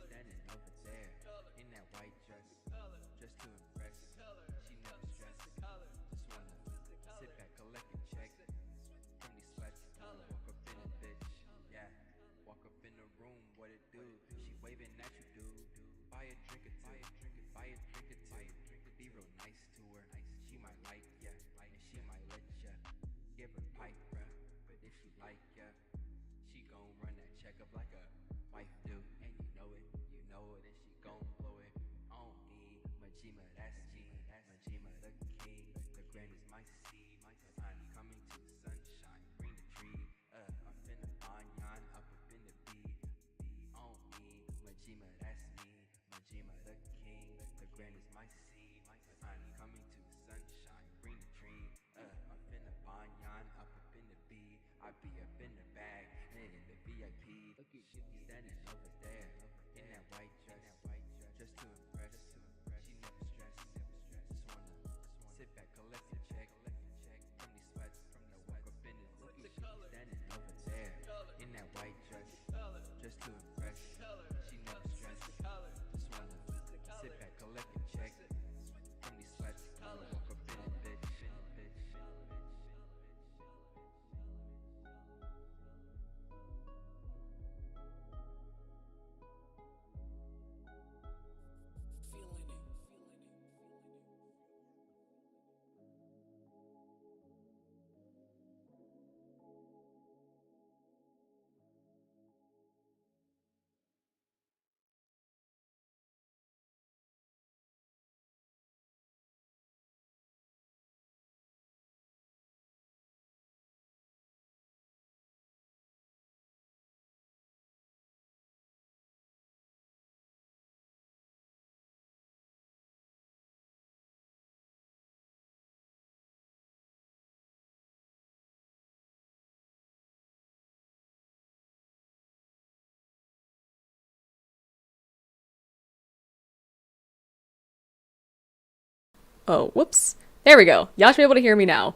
Standing over there in that white dress, just to impress. She never stressed. Just wanna sit back, collect a check from these sweats. Walk up in a bitch, yeah. Walk up in the room, what it do? She waving at you, dude. Buy a drink or two, buy a drink or two. Be real nice to her. She might like ya, and she might let ya. Give her pipe, bruh. But if she like ya, she gon' run that check up like a wife do. And you know it, and she gon' blow it on me. Majima, that's me, Majima the king. The grand is my seed. I'm coming to the sunshine, green the tree. I'm finna banyan up in the bee. On me, Majima, that's me, Majima the king. The grand is my seed. I'm coming to the sunshine, green the tree. I'm finna banyan up in the bee. I be up in the bag, and in the VIP. Look at you standing over there in that white dress, just to impress. She never stressed. Just wanna sit back, collect a check from these sweats. Walk up in it. Look at you standing over there in that white dress, just to impress. She never stressed. Just wanna sit back, collect a check from these sweats. Walk up in it, bitch. Oh, whoops. There we go. Y'all should be able to hear me now.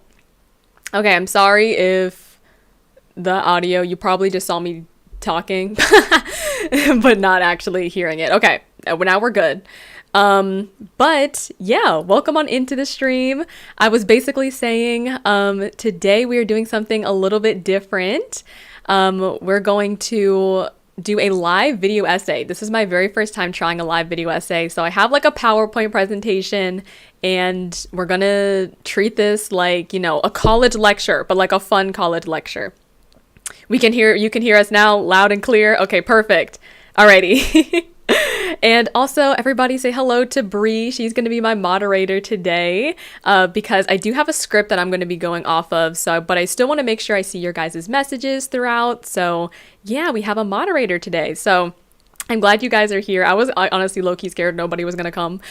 Okay, I'm sorry if the audio, you probably just saw me talking, but not actually hearing it. Okay, now we're good. But yeah, welcome on into the stream. I was basically saying, today we are doing something a little bit different. We're going to do a live video essay. This is my very first time trying a live video essay. So I have like a PowerPoint presentation and we're gonna treat this like, you know, a college lecture, but like a fun college lecture. You can hear us now loud and clear. Okay, perfect. Alrighty. And also, everybody say hello to Bree. She's going to be my moderator today because I do have a script that I'm going to be going off of. But I still want to make sure I see your guys' messages throughout. So yeah, we have a moderator today. So I'm glad you guys are here. I honestly low-key scared nobody was going to come.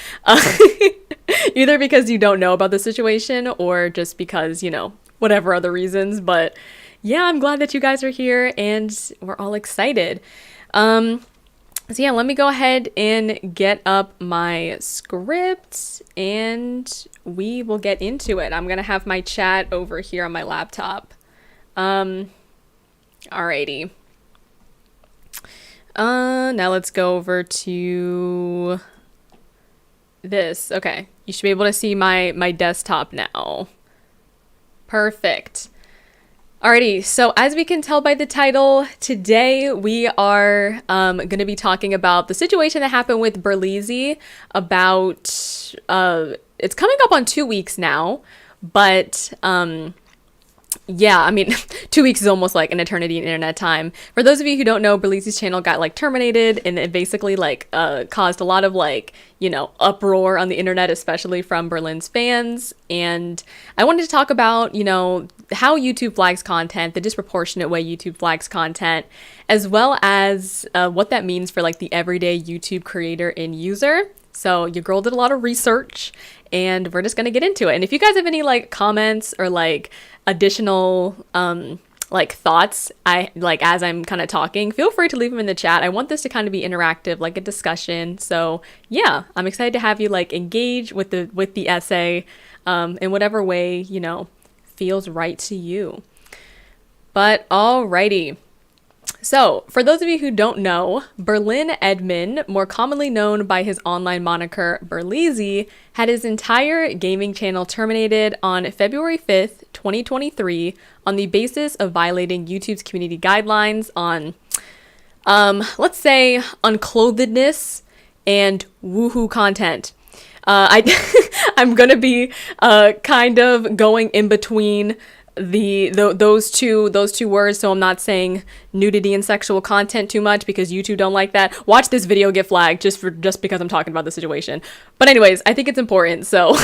Either because you don't know about the situation or just because, you know, whatever other reasons. But yeah, I'm glad that you guys are here and we're all excited. So yeah, let me go ahead and get up my script and we will get into it. I'm going to have my chat over here on my laptop. Alrighty. Now let's go over to this. Okay. You should be able to see my desktop now. Perfect. Alrighty, so as we can tell by the title, today we are going to be talking about the situation that happened with Berleezy about, it's coming up on 2 weeks now, but yeah, I mean, 2 weeks is almost like an eternity in internet time. For those of you who don't know, Berleezy's channel got like terminated and it basically like caused a lot of like, you know, uproar on the internet, especially from Berlin's fans. And I wanted to talk about, you know, how YouTube flags content, the disproportionate way YouTube flags content, as well as what that means for like the everyday YouTube creator and user. So your girl did a lot of research and we're just gonna get into it. And if you guys have any like comments or like additional like thoughts as I'm kind of talking, feel free to leave them in the chat. I want this to kind of be interactive, like a discussion. So yeah, I'm excited to have you like engage with the essay in whatever way, you know, feels right to you. But alrighty. So, for those of you who don't know, Berlin Edmond, more commonly known by his online moniker Berleezy, had his entire gaming channel terminated on February 5th, 2023, on the basis of violating YouTube's community guidelines on, let's say, unclothedness and woohoo content. I'm gonna be kind of going in between those two words, so I'm not saying nudity and sexual content too much because YouTube don't like that. Watch this video get flagged just because I'm talking about the situation. But anyways, I think it's important, so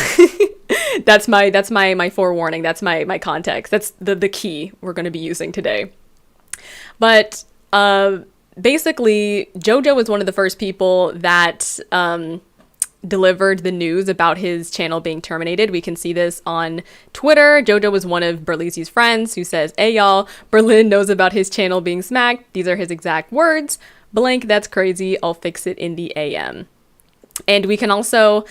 that's my forewarning. That's my context. That's the key we're going to be using today. But basically, Jojo was one of the first people that delivered the news about his channel being terminated. We can see this on Twitter. Jojo was one of Berleezy's friends who says, "Hey y'all, Berlin knows about his channel being smacked." These are his exact words. "Blank, that's crazy. I'll fix it in the AM." And we can also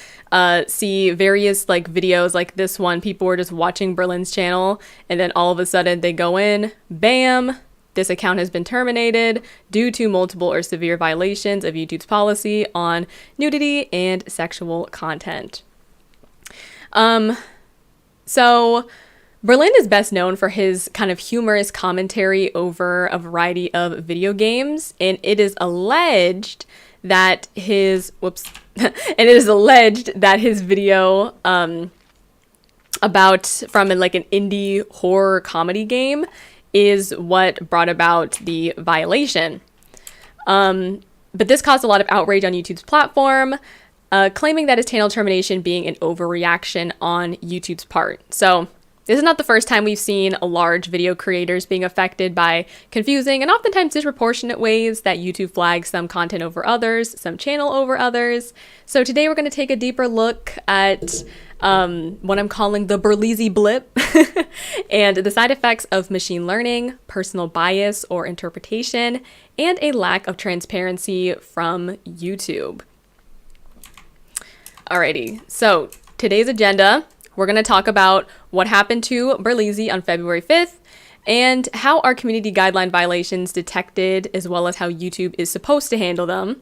see various like videos like this one. People were just watching Berlin's channel and then all of a sudden they go in, bam, this account has been terminated due to multiple or severe violations of YouTube's policy on nudity and sexual content. So Berlin is best known for his kind of humorous commentary over a variety of video games, and it is alleged that his video about from like an indie horror comedy game is what brought about the violation. But this caused a lot of outrage on YouTube's platform, claiming that his channel termination being an overreaction on YouTube's part. So this is not the first time we've seen a large video creators being affected by confusing and oftentimes disproportionate ways that YouTube flags some content over others, some channel over others. So today we're going to take a deeper look at what I'm calling the Berleezy Blip and the side effects of machine learning, personal bias or interpretation, and a lack of transparency from YouTube. Alrighty, so today's agenda, we're going to talk about what happened to Berleezy on February 5th and how are community guideline violations detected, as well as how YouTube is supposed to handle them.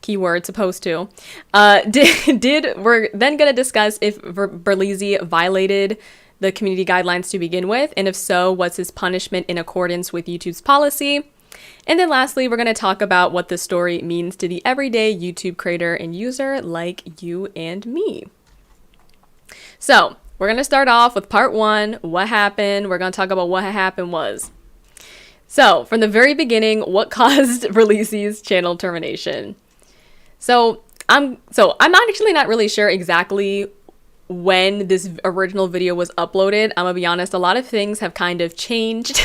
Keyword supposed to. We're then going to discuss if Berleezy violated the community guidelines to begin with, and if so, what's his punishment in accordance with YouTube's policy. And then lastly, we're going to talk about what this story means to the everyday YouTube creator and user like you and me. So we're going to start off with part one, what happened. We're going to talk about what happened was. So from the very beginning, what caused Berleezy's channel termination? So I'm actually not really sure exactly when this original video was uploaded. I'm gonna be honest, a lot of things have kind of changed.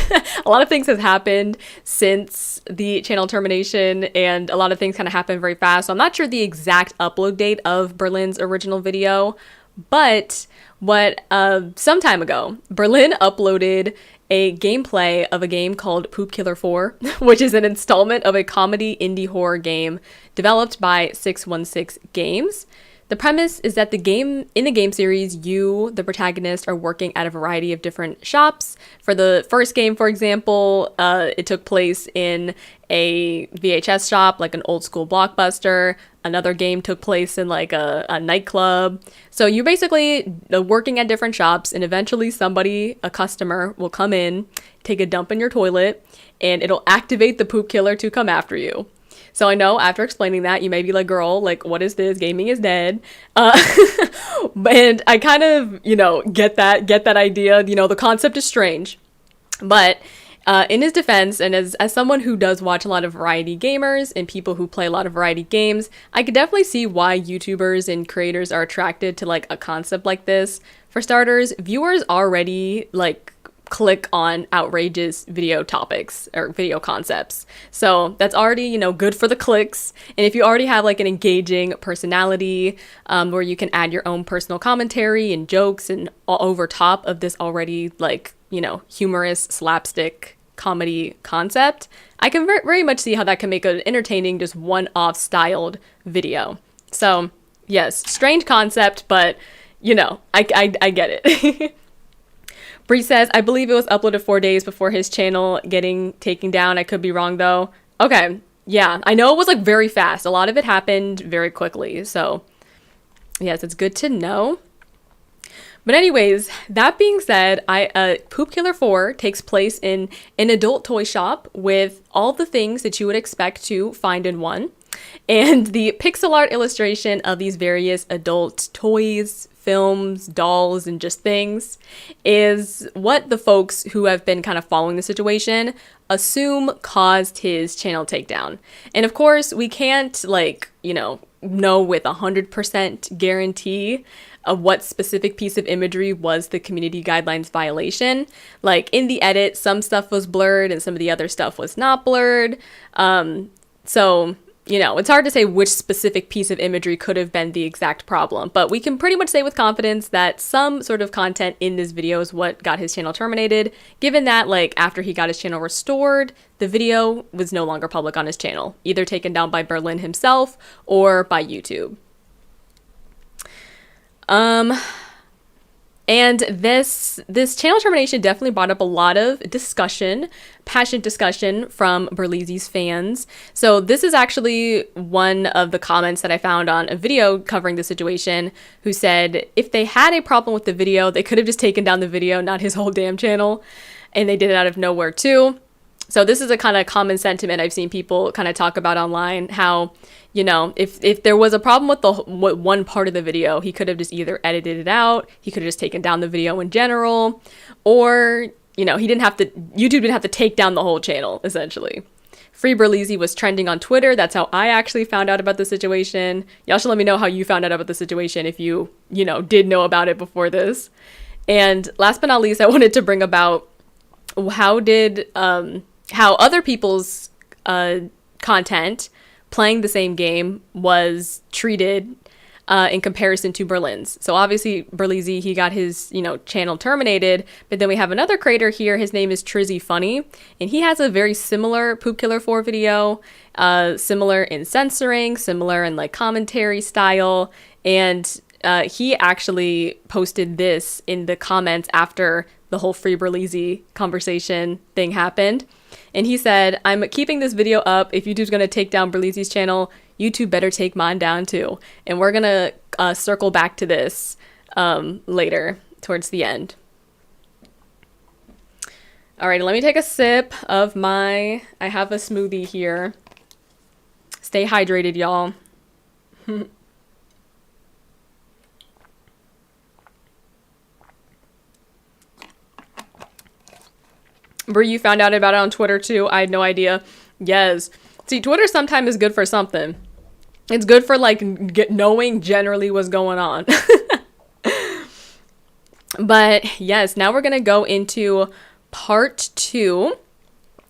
A lot of things have happened since the channel termination, and a lot of things kind of happened very fast. So I'm not sure the exact upload date of Berlin's original video, but some time ago, Berlin uploaded a gameplay of a game called Poop Killer 4, which is an installment of a comedy indie horror game developed by 616 Games. The premise is that in the game series, you, the protagonist, are working at a variety of different shops. For the first game, for example, it took place in a VHS shop, like an old school Blockbuster. Another game took place in like a nightclub. So you're basically working at different shops, and eventually a customer will come in, take a dump in your toilet, and it'll activate the poop killer to come after you. So I know after explaining that, you may be like, girl, like, what is this? Gaming is dead. And I kind of, get that idea. The concept is strange. But in his defense, and as someone who does watch a lot of variety gamers and people who play a lot of variety games, I could definitely see why YouTubers and creators are attracted to like a concept like this. For starters, viewers already like click on outrageous video topics or video concepts. So that's already, you know, good for the clicks. And if you already have like an engaging personality, where you can add your own personal commentary and jokes and all over top of this already like, you know, humorous slapstick comedy concept, I can very much see how that can make an entertaining, just one-off styled video. So yes, strange concept, but you know, I get it. Bree says, I believe it was uploaded 4 days before his channel getting taken down. I could be wrong though. Okay, yeah, I know it was like very fast. A lot of it happened very quickly. So yes, it's good to know. But anyways, that being said, Poop Killer 4 takes place in an adult toy shop with all the things that you would expect to find in one. And the pixel art illustration of these various adult toys, films, dolls, and just things is what the folks who have been kind of following the situation assume caused his channel takedown. And of course, we can't like, you know with 100% guarantee of what specific piece of imagery was the community guidelines violation. Like in the edit, some stuff was blurred and some of the other stuff was not blurred. So you know, it's hard to say which specific piece of imagery could have been the exact problem, but we can pretty much say with confidence that some sort of content in this video is what got his channel terminated, given that, like, after he got his channel restored, the video was no longer public on his channel, either taken down by Berlin himself or by YouTube. And this channel termination definitely brought up a lot of discussion, passionate discussion from Berleezy's fans. So this is actually one of the comments that I found on a video covering the situation, who said if they had a problem with the video, they could have just taken down the video, not his whole damn channel. And they did it out of nowhere too. So this is a kind of common sentiment I've seen people kind of talk about online, how, you know, if there was a problem with one part of the video, he could have just either edited it out, he could have just taken down the video in general, or, you know, YouTube didn't have to take down the whole channel, essentially. Free Berleezy was trending on Twitter. That's how I actually found out about the situation. Y'all should let me know how you found out about the situation if you did know about it before this. And last but not least, I wanted to bring about how other people's content playing the same game was treated in comparison to Berlin's. So obviously Berleezy, he got his, channel terminated, but then we have another creator here. His name is Trizzyfunny, and he has a very similar Poop Killer 4 video, similar in censoring, similar in like commentary style. And he actually posted this in the comments after the whole Free Berleezy conversation thing happened. And he said, I'm keeping this video up. If YouTube's going to take down Berleezy's channel, YouTube better take mine down too. And we're going to circle back to this later towards the end. All right, let me take a sip of I have a smoothie here. Stay hydrated, y'all. Brie, you found out about it on Twitter too? I had no idea. Yes. See, Twitter sometimes is good for something. It's good for like knowing generally what's going on. But yes, now we're going to go into part 2,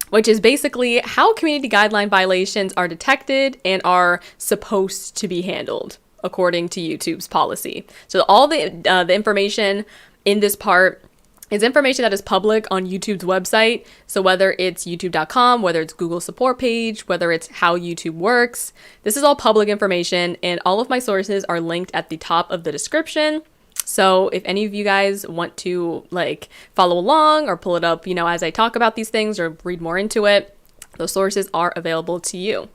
which is basically how community guideline violations are detected and are supposed to be handled according to YouTube's policy. So all the information in this part is information that is public on YouTube's website. So whether it's youtube.com, whether it's Google's support page, whether it's how YouTube works, this is all public information, and all of my sources are linked at the top of the description. So if any of you guys want to like follow along or pull it up, as I talk about these things or read more into it, those sources are available to you.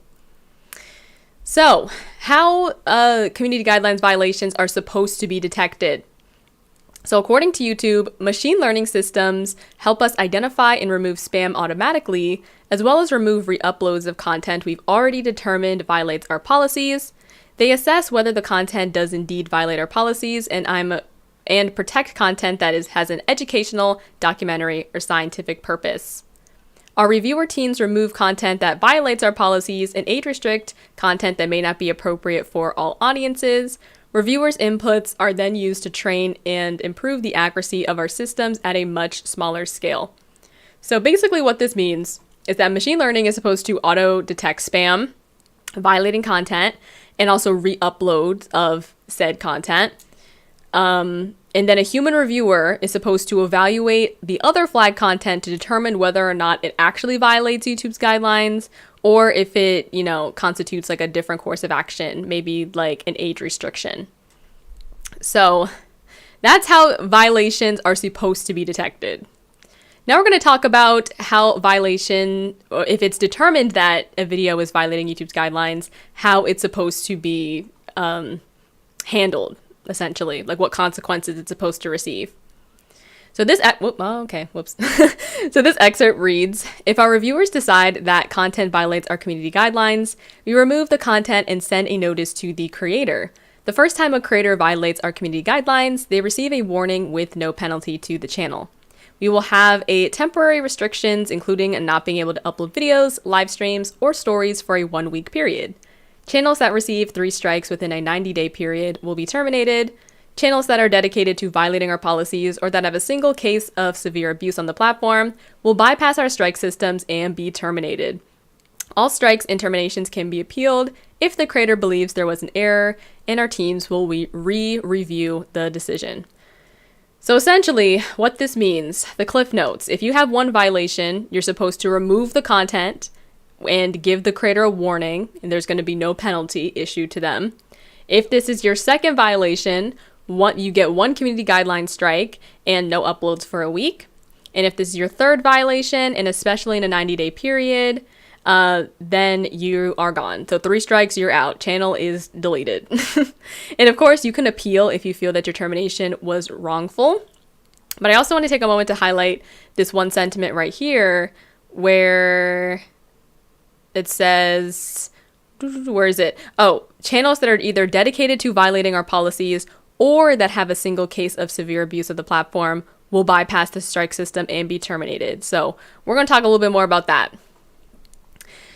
So how community guidelines violations are supposed to be detected. So according to YouTube, machine learning systems help us identify and remove spam automatically, as well as remove re-uploads of content we've already determined violates our policies. They assess whether the content does indeed violate our policies and protect content that has an educational, documentary, or scientific purpose. Our reviewer teams remove content that violates our policies and age restrict content that may not be appropriate for all audiences. Reviewers' inputs are then used to train and improve the accuracy of our systems at a much smaller scale. So basically what this means is that machine learning is supposed to auto-detect spam, violating content, and also re-uploads of said content. And then a human reviewer is supposed to evaluate the other flag content to determine whether or not it actually violates YouTube's guidelines, or if it, constitutes like a different course of action, maybe like an age restriction. So that's how violations are supposed to be detected. Now we're going to talk about how violation, or if it's determined that a video is violating YouTube's guidelines, how it's supposed to be handled, essentially, like what consequences it's supposed to receive. So this, So this excerpt reads, if our reviewers decide that content violates our community guidelines, we remove the content and send a notice to the creator. The first time a creator violates our community guidelines, they receive a warning with no penalty to the channel. We will have a temporary restrictions, including not being able to upload videos, live streams, or stories for a 1-week period. Channels that receive 3 strikes within a 90-day period will be terminated. Channels that are dedicated to violating our policies or that have a single case of severe abuse on the platform will bypass our strike systems and be terminated. All strikes and terminations can be appealed if the creator believes there was an error, and our teams will re-review the decision. So essentially, what this means, the cliff notes, if you have one violation, you're supposed to remove the content and give the creator a warning, and there's going to be no penalty issued to them. If this is your second violation, you get 1 community guideline strike and no uploads for a week. And if this is your third violation, and especially in a 90-day period, then you are gone. So 3 strikes, you're out. Channel is deleted. And of course, you can appeal if you feel that your termination was wrongful. But I also want to take a moment to highlight this one sentiment right here where it says, where is it? Oh, channels that are either dedicated to violating our policies or that have a single case of severe abuse of the platform will bypass the strike system and be terminated. So we're going to talk a little bit more about that.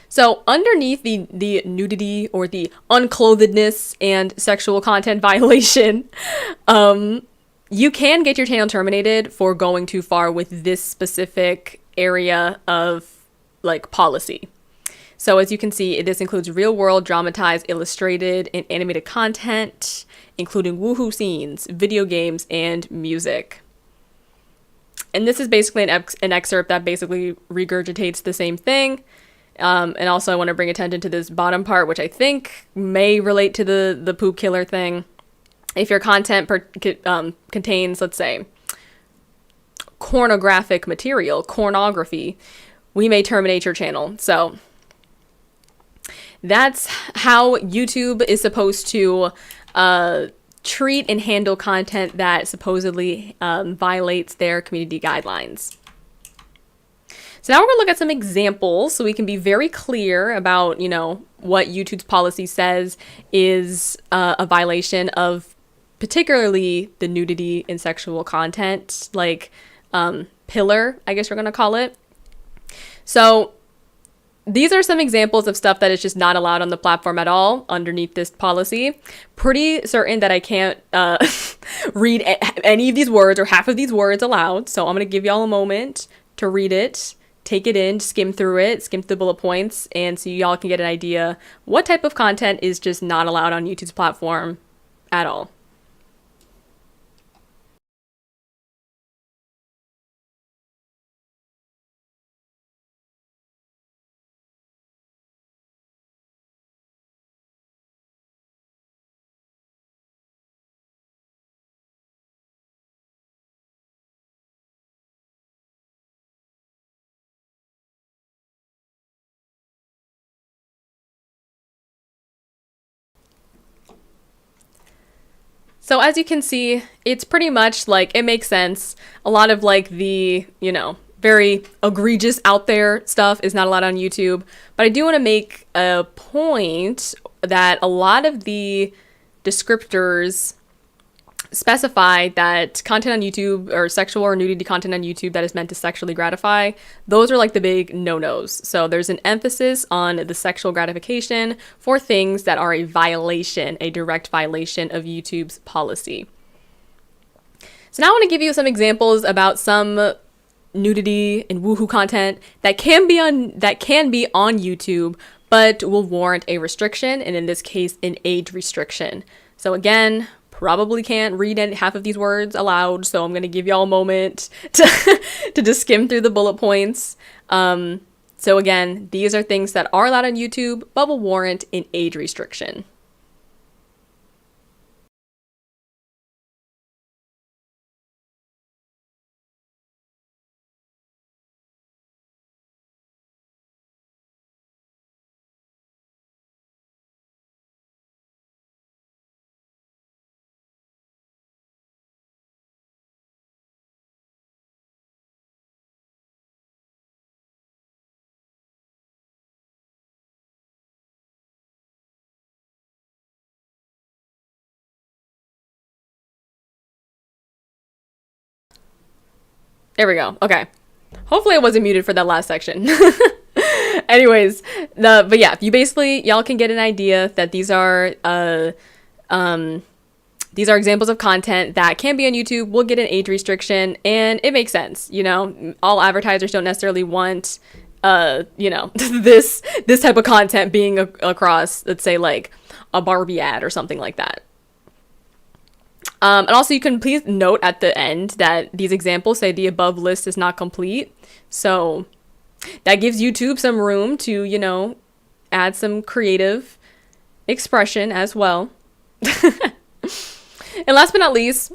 So underneath the nudity or the unclothedness and sexual content violation, you can get your channel terminated for going too far with this specific area of like policy. So as you can see, this includes real world, dramatized, illustrated, and animated content, including woohoo scenes, video games, and music. And this is basically an excerpt that basically regurgitates the same thing. And also I want to bring attention to this bottom part, which I think may relate to the poop killer thing. If your content contains, let's say, pornographic material, pornography, we may terminate your channel. So that's how YouTube is supposed to treat and handle content that supposedly violates their community guidelines. So now we're going to look at some examples so we can be very clear about, what YouTube's policy says is a violation of particularly the nudity and sexual content, like pillar, I guess we're going to call it. So these are some examples of stuff that is just not allowed on the platform at all underneath this policy. Pretty certain that I can't read any of these words or half of these words aloud. So I'm going to give y'all a moment to read it, take it in, skim through it, skim through the bullet points, and so y'all can get an idea what type of content is just not allowed on YouTube's platform at all. So as you can see, it's pretty much like, it makes sense. A lot of like the, very egregious out there stuff is not allowed on YouTube. But I do want to make a point that a lot of the descriptors specify that content on YouTube or sexual or nudity content on YouTube that is meant to sexually gratify, those are like the big no-nos. So there's an emphasis on the sexual gratification for things that are a violation, a direct violation of YouTube's policy. So now I want to give you some examples about some nudity and woohoo content that can be on YouTube, but will warrant a restriction, and in this case, an age restriction. So again, probably can't read half of these words aloud, so I'm going to give y'all a moment to just skim through the bullet points. So again, these are things that are allowed on YouTube, but will warrant an age restriction. There we go. Okay. Hopefully I wasn't muted for that last section. Anyways, but yeah, y'all can get an idea that these are examples of content that can be on YouTube, will get an age restriction, and it makes sense. You know, all advertisers don't necessarily want, this type of content being across, let's say, like a Barbie ad or something like that. And also, you can please note at the end that these examples say the above list is not complete. So that gives YouTube some room to, add some creative expression as well. And last but not least,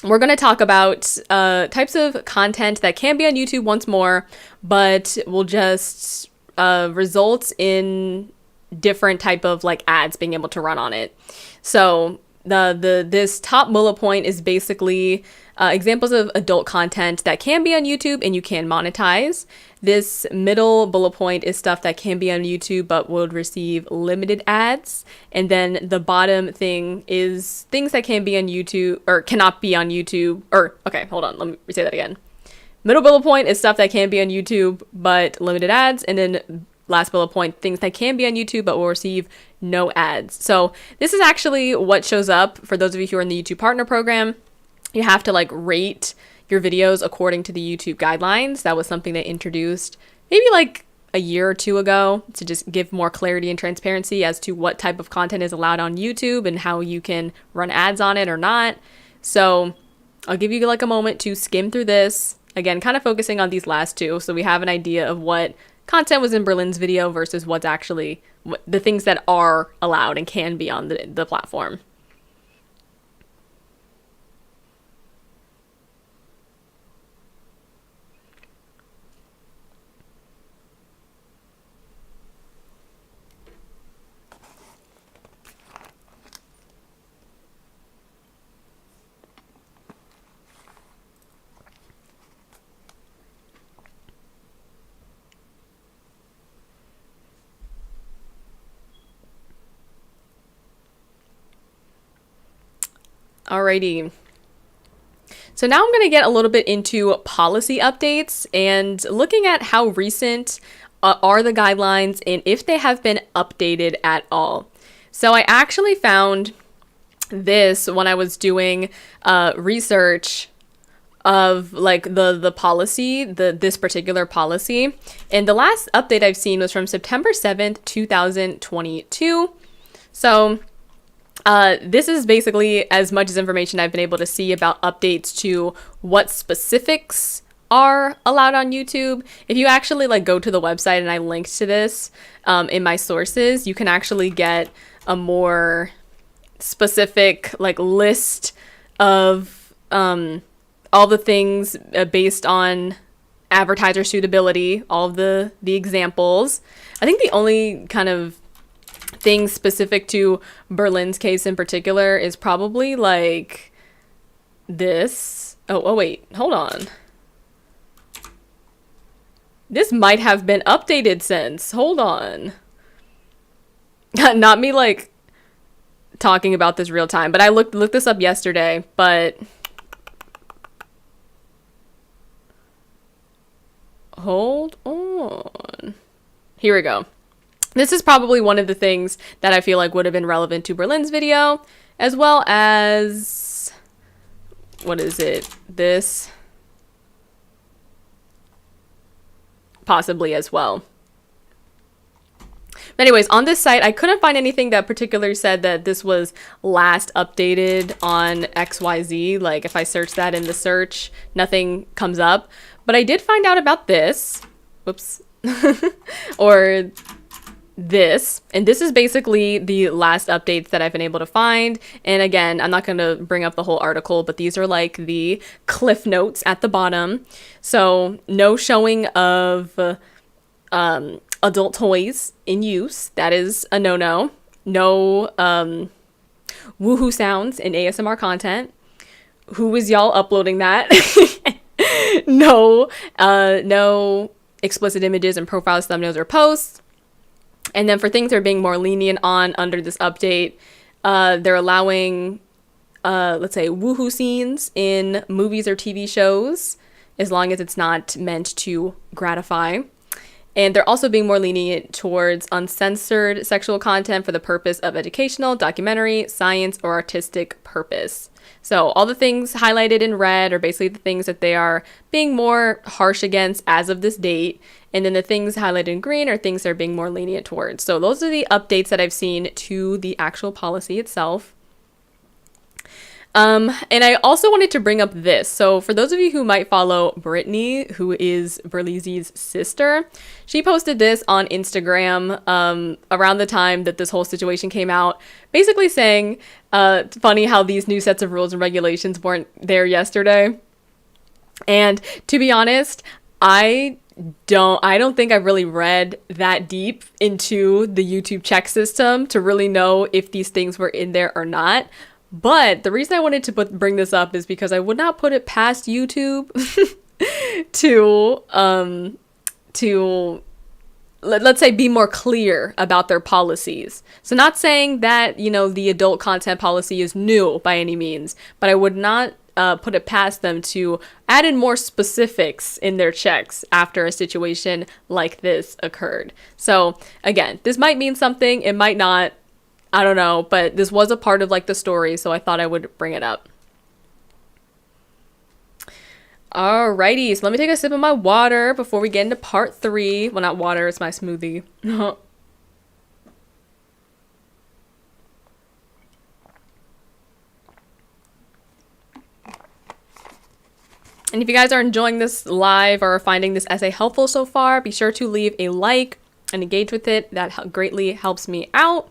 we're going to talk about types of content that can be on YouTube once more, but will just result in different type of like ads being able to run on it. So this top bullet point is basically examples of adult content that can be on YouTube and you can monetize. This middle bullet point is stuff that can be on YouTube but would receive limited ads. And then the bottom thing is things that can be on YouTube or cannot be on YouTube. Okay, hold on, let me say that again. Middle bullet point is stuff that can be on YouTube but limited ads. And then last bullet point, things that can be on YouTube but will receive no ads. So this is actually what shows up for those of you who are in the YouTube Partner Program. You have to like rate your videos according to the YouTube guidelines. That was something they introduced maybe like a year or two ago to just give more clarity and transparency as to what type of content is allowed on YouTube and how you can run ads on it or not. So I'll give you like a moment to skim through this. Again, kind of focusing on these last two so we have an idea of what content was in Berlin's video versus what's actually the things that are allowed and can be on the platform. Alrighty. So now I'm going to get a little bit into policy updates and looking at how recent are the guidelines and if they have been updated at all. So I actually found this when I was doing research of like the policy, this particular policy. And the last update I've seen was from September 7th, 2022. So this is basically as much as information I've been able to see about updates to what specifics are allowed on YouTube. If you actually like go to the website, and I linked to this in my sources, you can actually get a more specific like list of all the things based on advertiser suitability, all of the examples. I think the only kind of thing specific to Berlin's case in particular is probably like this. Oh wait, hold on. This might have been updated since. Hold on. Not me like talking about this real time, but I looked this up yesterday, but hold on. Here we go. This is probably one of the things that I feel like would have been relevant to Berlin's video, as well as, what is it? This possibly as well. But anyways, on this site, I couldn't find anything that particularly said that this was last updated on XYZ. Like if I search that in the search, nothing comes up. But I did find out about this. Whoops. Or this. And this is basically the last updates that I've been able to find. And again, I'm not going to bring up the whole article, but these are like the cliff notes at the bottom. So no showing of adult toys in use. That is a no-no. No woohoo sounds in ASMR content. Who is y'all uploading that? No explicit images and profiles, thumbnails, or posts. And then for things they're being more lenient on under this update, they're allowing, let's say, woohoo scenes in movies or TV shows, as long as it's not meant to gratify. And they're also being more lenient towards uncensored sexual content for the purpose of educational, documentary, science, or artistic purpose. So all the things highlighted in red are basically the things that they are being more harsh against as of this date. And then the things highlighted in green are things they're being more lenient towards. So those are the updates that I've seen to the actual policy itself. And I also wanted to bring up this. So for those of you who might follow Britani, who is Berleezy's sister, she posted this on Instagram around the time that this whole situation came out, basically saying, funny how these new sets of rules and regulations weren't there yesterday. And to be honest, I don't think I've really read that deep into the YouTube check system to really know if these things were in there or not. But the reason I wanted to bring this up is because I would not put it past YouTube to let's say be more clear about their policies. So not saying that, you know, the adult content policy is new by any means, but I would not put it past them to add in more specifics in their checks after a situation like this occurred. So again, this might mean something, it might not. I don't know, but this was a part of like the story, so I thought I would bring it up. Alrighty, so let me take a sip of my water before we get into part 3. Well, not water, it's my smoothie. And if you guys are enjoying this live or finding this essay helpful so far, be sure to leave a like and engage with it. That greatly helps me out.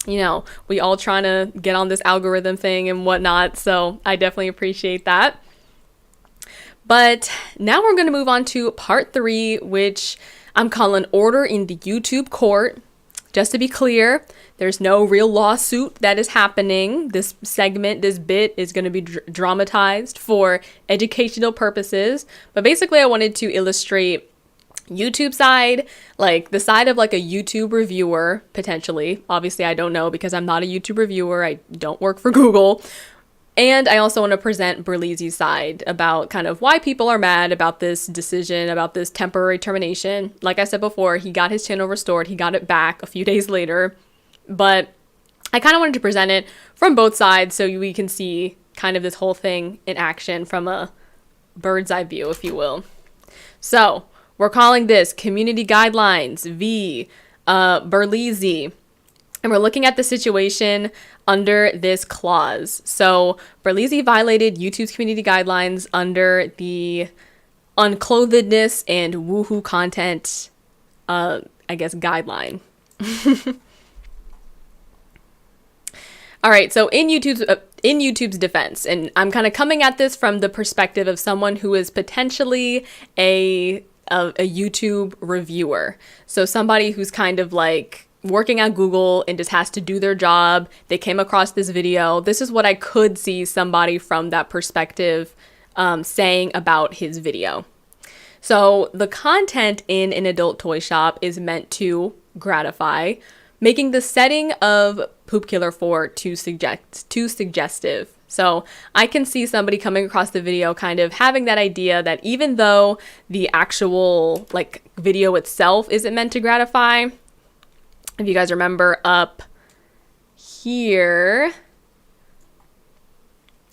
You know, we all trying to get on this algorithm thing and whatnot, so I definitely appreciate that. But now we're going to move on to part 3, which I'm calling Order in the YouTube Court. Just to be clear, there's no real lawsuit that is happening. This segment, this bit is going to be dramatized for educational purposes. But basically, I wanted to illustrate YouTube side, like the side of like a YouTube reviewer, potentially. Obviously, I don't know because I'm not a YouTube reviewer. I don't work for Google. And I also want to present Berleezy's side about kind of why people are mad about this decision, about this temporary termination. Like I said before, he got his channel restored. He got it back a few days later. But I kind of wanted to present it from both sides so we can see kind of this whole thing in action from a bird's eye view, if you will. So we're calling this Community Guidelines v. Berleezy. And we're looking at the situation under this clause. So Berleezy violated YouTube's community guidelines under the unclothedness and woohoo content, guideline. All right, so in YouTube's defense, and I'm kind of coming at this from the perspective of someone who is potentially a YouTube reviewer. So somebody who's kind of like working at Google and just has to do their job. They came across this video. This is what I could see somebody from that perspective saying about his video. So the content in an adult toy shop is meant to gratify, making the setting of Poop Killer 4 too suggestive. So I can see somebody coming across the video kind of having that idea that even though the actual like video itself isn't meant to gratify, if you guys remember up here,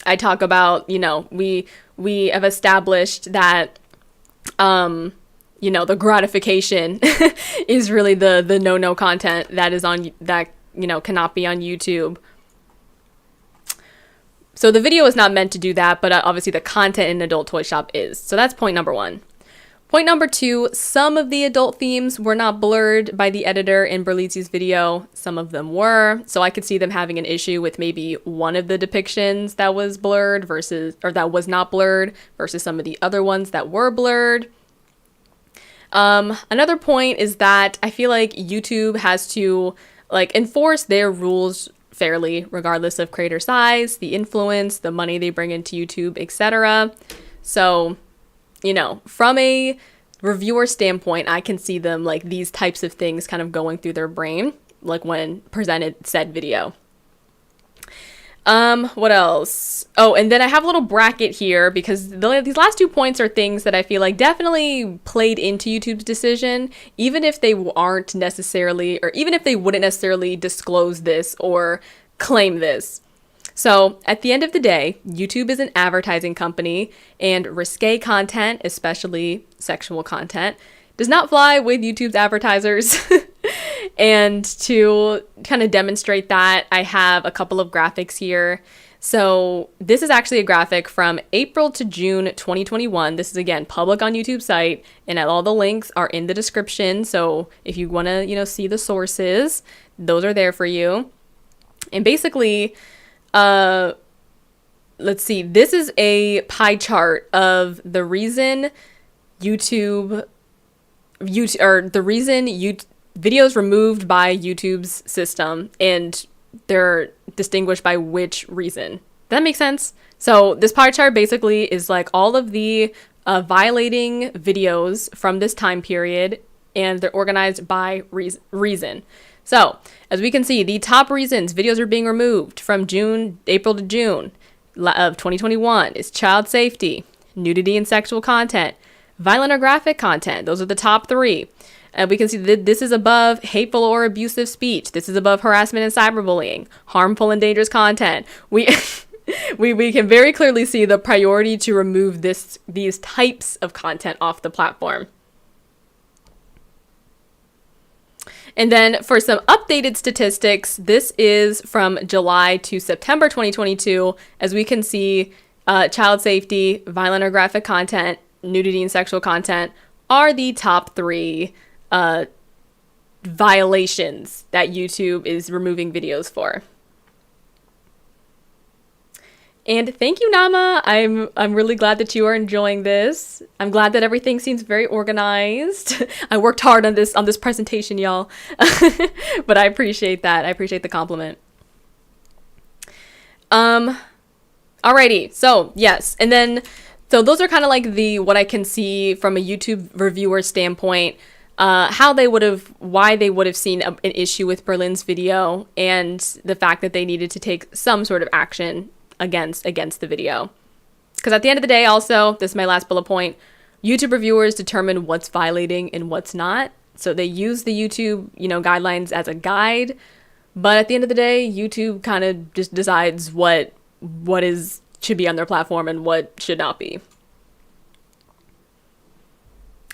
I talk about, you know, we have established that, you know, the gratification is really the no content that is on, that, you know, cannot be on YouTube. So the video is not meant to do that, but obviously the content in Adult Toy Shop is. So that's point number 1. Point number 2, some of the adult themes were not blurred by the editor in Berleezy's video. Some of them were. So I could see them having an issue with maybe one of the depictions that was blurred versus, or that was not blurred versus some of the other ones that were blurred. Another point is that I feel like YouTube has to like enforce their rules fairly, regardless of creator size, the influence, the money they bring into YouTube, etc. So, you know, from a reviewer standpoint, I can see them like these types of things kind of going through their brain, like when presented said video. What else? Oh, and then I have a little bracket here because these last 2 points are things that I feel like definitely played into YouTube's decision, even if they aren't necessarily, or even if they wouldn't necessarily disclose this or claim this. So at the end of the day, YouTube is an advertising company, and risque content, especially sexual content, does not fly with YouTube's advertisers. And to kind of demonstrate that, I have a couple of graphics here. So this is actually a graphic from April to June 2021. This is, again, public on YouTube's site, and all the links are in the description. So if you want to, you know, see the sources, those are there for you. And basically, let's see, this is a pie chart of the reason videos removed by YouTube's system, and they're distinguished by which reason. Does that make sense? So this pie chart basically is like all of the violating videos from this time period, and they're organized by reason. So as we can see, the top reasons videos are being removed from April to June of 2021 is child safety, nudity and sexual content, violent or graphic content. Those are the top 3. And we can see that this is above hateful or abusive speech. This is above harassment and cyberbullying, harmful and dangerous content. We can very clearly see the priority to remove these types of content off the platform. And then for some updated statistics, this is from July to September 2022. As we can see, child safety, violent or graphic content, nudity and sexual content are the top 3 violations that YouTube is removing videos for. And thank you, Nama. I'm really glad that you are enjoying this. I'm glad that everything seems very organized. I worked hard on this presentation, y'all. But I appreciate that. I appreciate the compliment. Alrighty. So yes, and then so those are kind of like what I can see from a YouTube reviewer standpoint. Why they would have seen an issue with Berlin's video, and the fact that they needed to take some sort of action against the video. Because at the end of the day, also, this is my last bullet point, YouTube reviewers determine what's violating and what's not. So they use the YouTube, you know, guidelines as a guide, but at the end of the day, YouTube kind of just decides what should be on their platform and what should not be.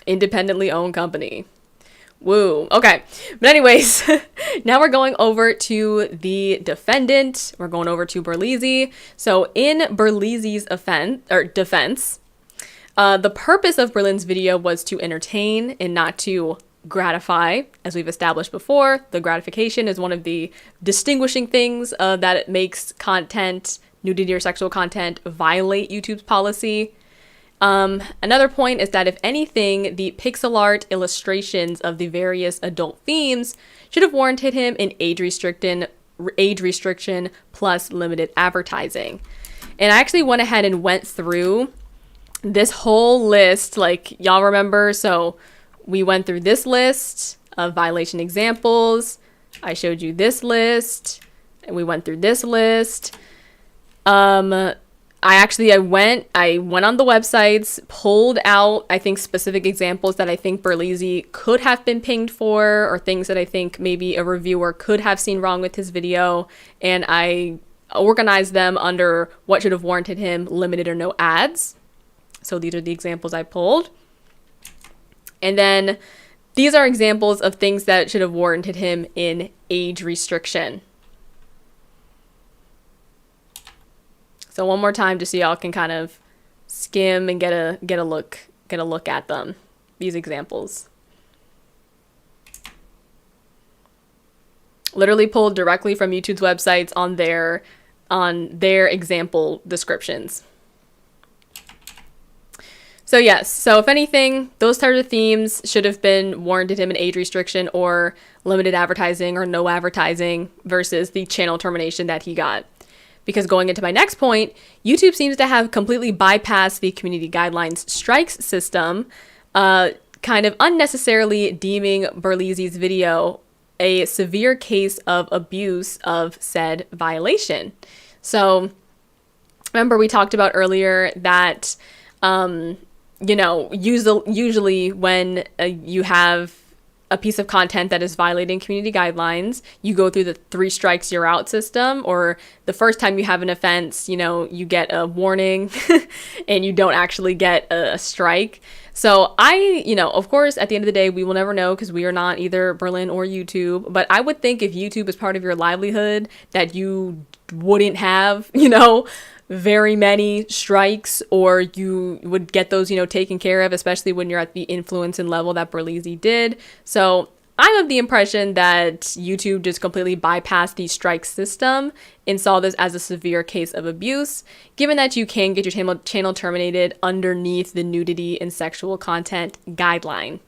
Independently owned company. Woo. Okay. But anyways, now we're going over to the defendant. We're going over to Berleezy. So in Berleezy's defense, the purpose of Berlin's video was to entertain and not to gratify. As we've established before, the gratification is one of the distinguishing things that it makes content, nudity or sexual content, violate YouTube's policy. Another point is that if anything, the pixel art illustrations of the various adult themes should have warranted him an age restriction plus limited advertising. And I actually went ahead and went through this whole list, like y'all remember. So we went through this list of violation examples. I showed you this list, and we went through this list. I went on the websites, pulled out, I think, specific examples that I think Berleezy could have been pinged for, or things that I think maybe a reviewer could have seen wrong with his video, and I organized them under what should have warranted him limited or no ads. So these are the examples I pulled. And then these are examples of things that should have warranted him in age restriction. So one more time, just so y'all can kind of skim and get a look at them, these examples. Literally pulled directly from YouTube's websites on their example descriptions. So yes, so if anything, those types of themes should have been warranted him an age restriction or limited advertising or no advertising versus the channel termination that he got. Because going into my next point, YouTube seems to have completely bypassed the community guidelines strikes system, kind of unnecessarily deeming Berleezy's video a severe case of abuse of said violation. So remember we talked about earlier that, usually when you have a piece of content that is violating community guidelines, you go through the 3 strikes you're out system, or the first time you have an offense, you get a warning and you don't actually get a strike. So of course, at the end of the day, we will never know because we are not either Berlin or YouTube, but I would think if YouTube is part of your livelihood that you wouldn't have, very many strikes, or you would get those, taken care of, especially when you're at the influence and level that Berleezy did. So I'm of the impression that YouTube just completely bypassed the strike system and saw this as a severe case of abuse, given that you can get your channel terminated underneath the nudity and sexual content guideline.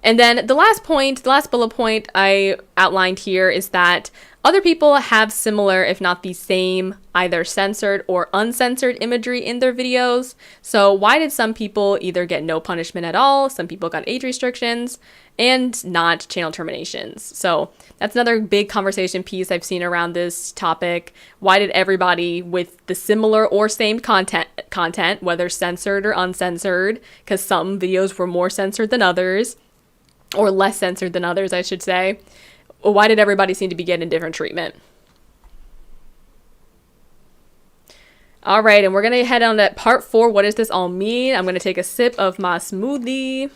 And then the last bullet point I outlined here is that other people have similar, if not the same, either censored or uncensored imagery in their videos. So why did some people either get no punishment at all, some people got age restrictions, and not channel terminations? So that's another big conversation piece I've seen around this topic. Why did everybody with the similar or same content, whether censored or uncensored, because some videos were more censored than others, or less censored than others, I should say, why did everybody seem to be getting different treatment? All right, and we're going to head on to part 4. What does this all mean? I'm going to take a sip of my smoothie.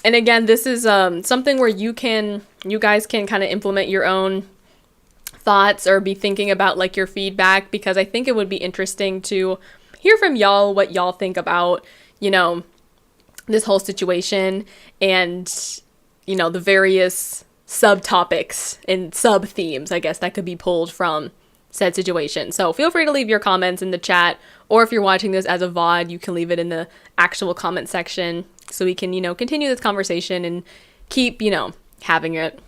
And again, this is something where you guys can kind of implement your own thoughts or be thinking about like your feedback, because I think it would be interesting to hear from y'all what y'all think about, this whole situation and, the various subtopics and sub themes, I guess, that could be pulled from said situation. So feel free to leave your comments in the chat, or if you're watching this as a VOD, you can leave it in the actual comment section so we can, continue this conversation and keep, having it.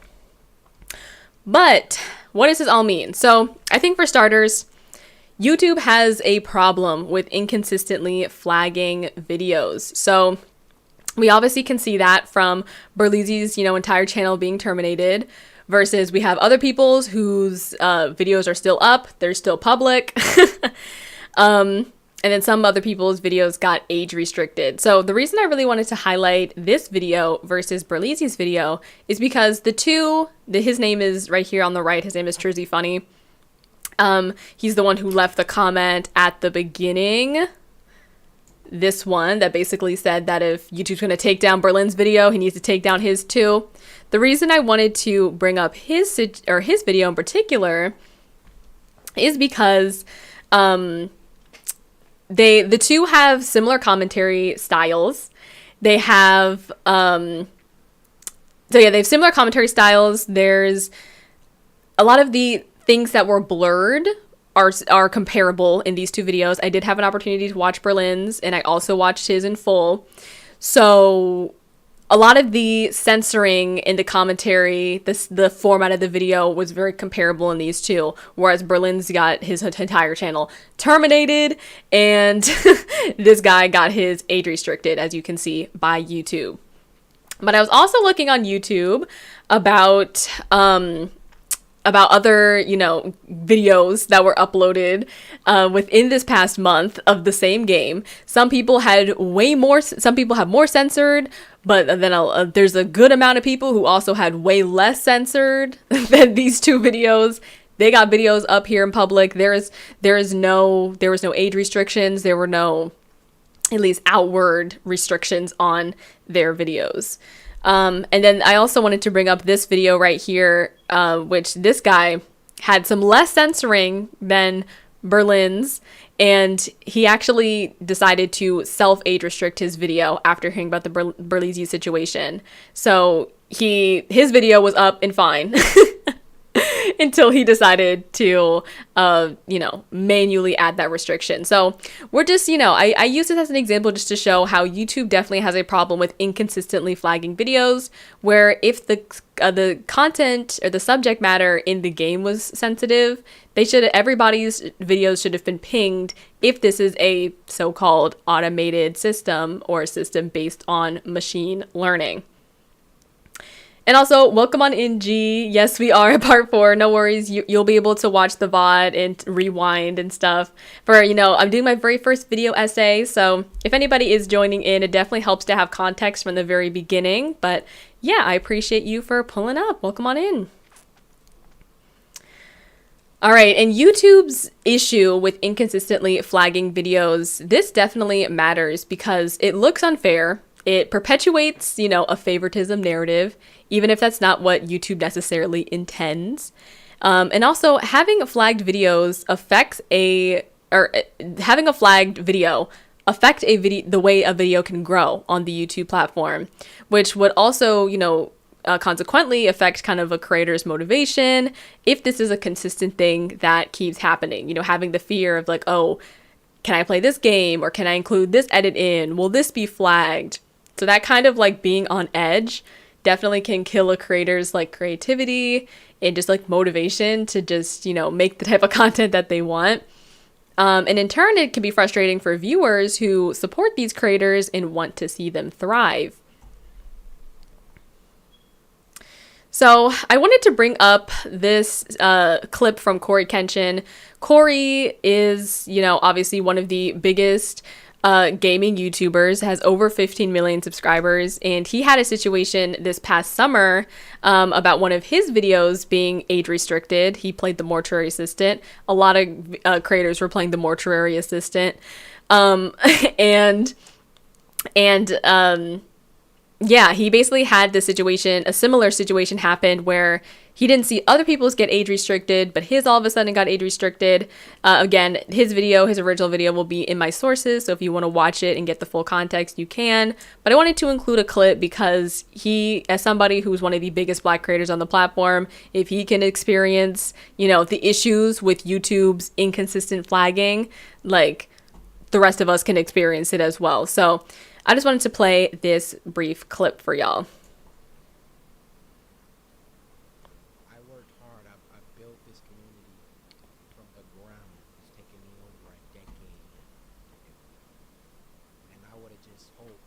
But what does this all mean? So I think for starters, YouTube has a problem with inconsistently flagging videos. So we obviously can see that from Berleezy's, entire channel being terminated, versus we have other people's whose videos are still up, they're still public. And then some other people's videos got age restricted. So the reason I really wanted to highlight this video versus Berleezy's video is because his name is right here on the right. His name is trizzyfunny. He's the one who left the comment at the beginning. This one that basically said that if YouTube's going to take down Berlin's video, he needs to take down his too. The reason I wanted to bring up his video in particular is because, the two have similar commentary styles. They have, they have similar commentary styles. There's a lot of the things that were blurred are comparable in these two videos. I did have an opportunity to watch Berlin's, and I also watched his in full. So a lot of the censoring in the commentary, the format of the video was very comparable in these two, whereas Berlin's got his entire channel terminated, and this guy got his age restricted, as you can see, by YouTube. But I was also looking on YouTube about other, videos that were uploaded within this past month of the same game. Some people had some people have more censored, but then there's a good amount of people who also had way less censored than these two videos. They got videos up here in public. There was no age restrictions. There were no, at least outward restrictions on their videos. And then I also wanted to bring up this video right here, which this guy had some less censoring than Berlin's, and he actually decided to self-age restrict his video after hearing about the Berleezy situation. So his video was up and fine until he decided to, manually add that restriction. So we're just, I use this as an example just to show how YouTube definitely has a problem with inconsistently flagging videos, where if the content or the subject matter in the game was sensitive, everybody's videos should have been pinged if this is a so-called automated system or a system based on machine learning. And also, welcome on in, G. Yes, we are at part 4. No worries. You'll be able to watch the VOD and rewind and stuff. I'm doing my very first video essay. So if anybody is joining in, it definitely helps to have context from the very beginning. But yeah, I appreciate you for pulling up. Welcome on in. All right, and YouTube's issue with inconsistently flagging videos, this definitely matters because it looks unfair. It perpetuates, a favoritism narrative, even if that's not what YouTube necessarily intends. And also, having flagged videos affect the way a video can grow on the YouTube platform, which would also, consequently affect kind of a creator's motivation if this is a consistent thing that keeps happening. Having the fear of like, oh, can I play this game, or can I include this edit in? Will this be flagged? So that kind of like being on edge definitely can kill a creator's like creativity and just like motivation to just, make the type of content that they want. And in turn, it can be frustrating for viewers who support these creators and want to see them thrive. So I wanted to bring up this clip from coryxkenshin. Cory is, obviously one of the biggest gaming YouTubers, has over 15 million subscribers, and he had a situation this past summer about one of his videos being age restricted. He played the mortuary assistant. A lot of creators were playing the mortuary assistant, yeah, he basically had this situation, a similar situation happened where he didn't see other people's get age restricted, but his all of a sudden got age restricted. Again, his original video will be in my sources, so if you want to watch it and get the full context, you can. But I wanted to include a clip because he, as somebody who's one of the biggest Black creators on the platform, if he can experience, the issues with YouTube's inconsistent flagging, like the rest of us can experience it as well. So I just wanted to play this brief clip for y'all. I worked hard. I built this community from the ground. It's taken me over a decade. And I would have just hoped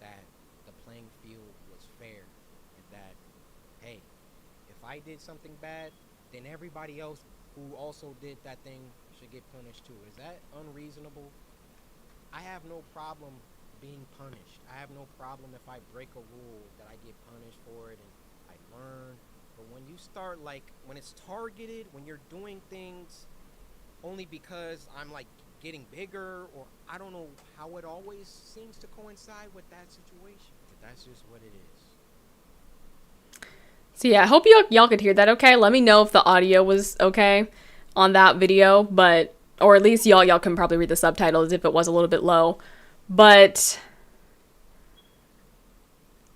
that the playing field was fair. And that, hey, if I did something bad, then everybody else who also did that thing should get punished too. Is that unreasonable? I have no problem being punished. I have no problem if I break a rule that I get punished for it and I learn. But when you start when it's targeted, when you're doing things only because I'm getting bigger, or I don't know how it always seems to coincide with that situation. But that's just what it is. So yeah, I hope y'all could hear that okay. Let me know if the audio was okay on that video, or at least y'all can probably read the subtitles if it was a little bit low. But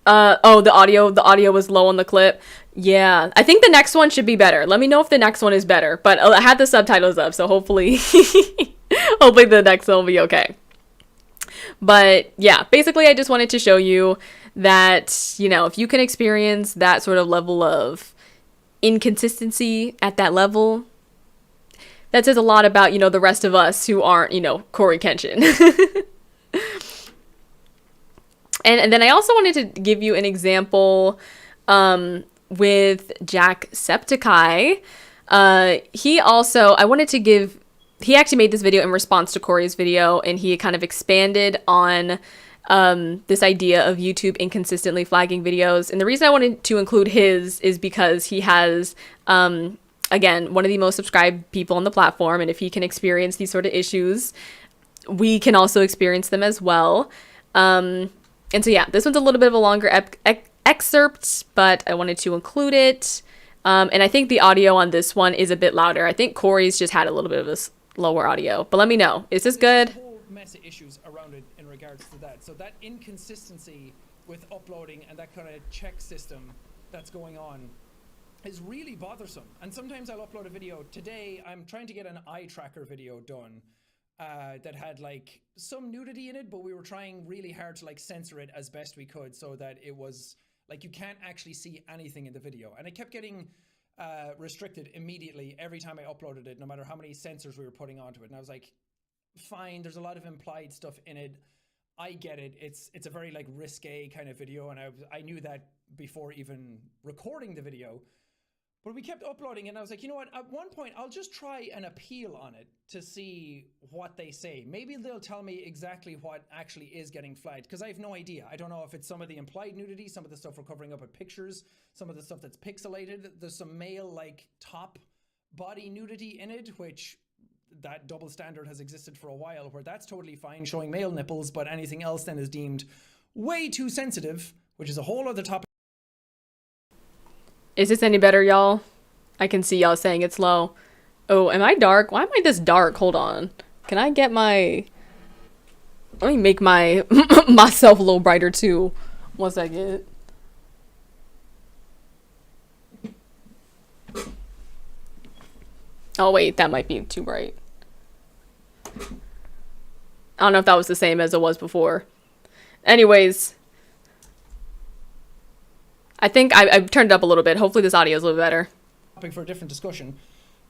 the audio was low on the clip. Yeah, I think the next one should be better. Let me know if the next one is better. But I had the subtitles up, so hopefully the next one will be okay. But yeah, basically I just wanted to show you that, you know, if you can experience that sort of level of inconsistency at that level, that says a lot about, you know, the rest of us who aren't, you know, coryxkenshin. And then I also wanted to give you an example with jacksepticeye. He actually made this video in response to Corey's video, and he kind of expanded on this idea of YouTube inconsistently flagging videos. And the reason I wanted to include his is because he has, again, one of the most subscribed people on the platform. And if he can experience these sort of issues, we can also experience them as well. And so, yeah, this one's a little bit of a longer excerpt, but I wanted to include it. And I think the audio on this one is a bit louder. I think Corey's just had a little bit of a lower audio. But let me know. Is this good? There's a whole mess of issues around it in regards to that. So that inconsistency with uploading and that kind of check system that's going on is really bothersome. And sometimes I'll upload a video. Today, I'm trying to get an eye tracker video done that had like some nudity in it, but we were trying really hard to like censor it as best we could so that it was like you can't actually see anything in the video. And it kept getting restricted immediately every time I uploaded it, no matter how many censors we were putting onto it. And I was like, fine, there's a lot of implied stuff in it. I get it. It's a very like risque kind of video, and I knew that before even recording the video. But we kept uploading, and I was like, you know what? At one point, I'll just try an appeal on it to see what they say. Maybe they'll tell me exactly what actually is getting flagged, because I have no idea. I don't know if it's some of the implied nudity, some of the stuff we're covering up with pictures, some of the stuff that's pixelated. There's some male, like, top body nudity in it, which that double standard has existed for a while, where that's totally fine, showing male nipples, but anything else then is deemed way too sensitive, which is a whole other topic. Is this any better, y'all? I can see y'all saying it's low. Oh, am I dark? Why am I this dark? Hold on. Can I get my... Let me make my myself a little brighter too. 1 second. Oh wait, that might be too bright. I don't know if that was the same as it was before. Anyways, I think I've turned it up a little bit. Hopefully this audio is a little better. Topic for a different discussion.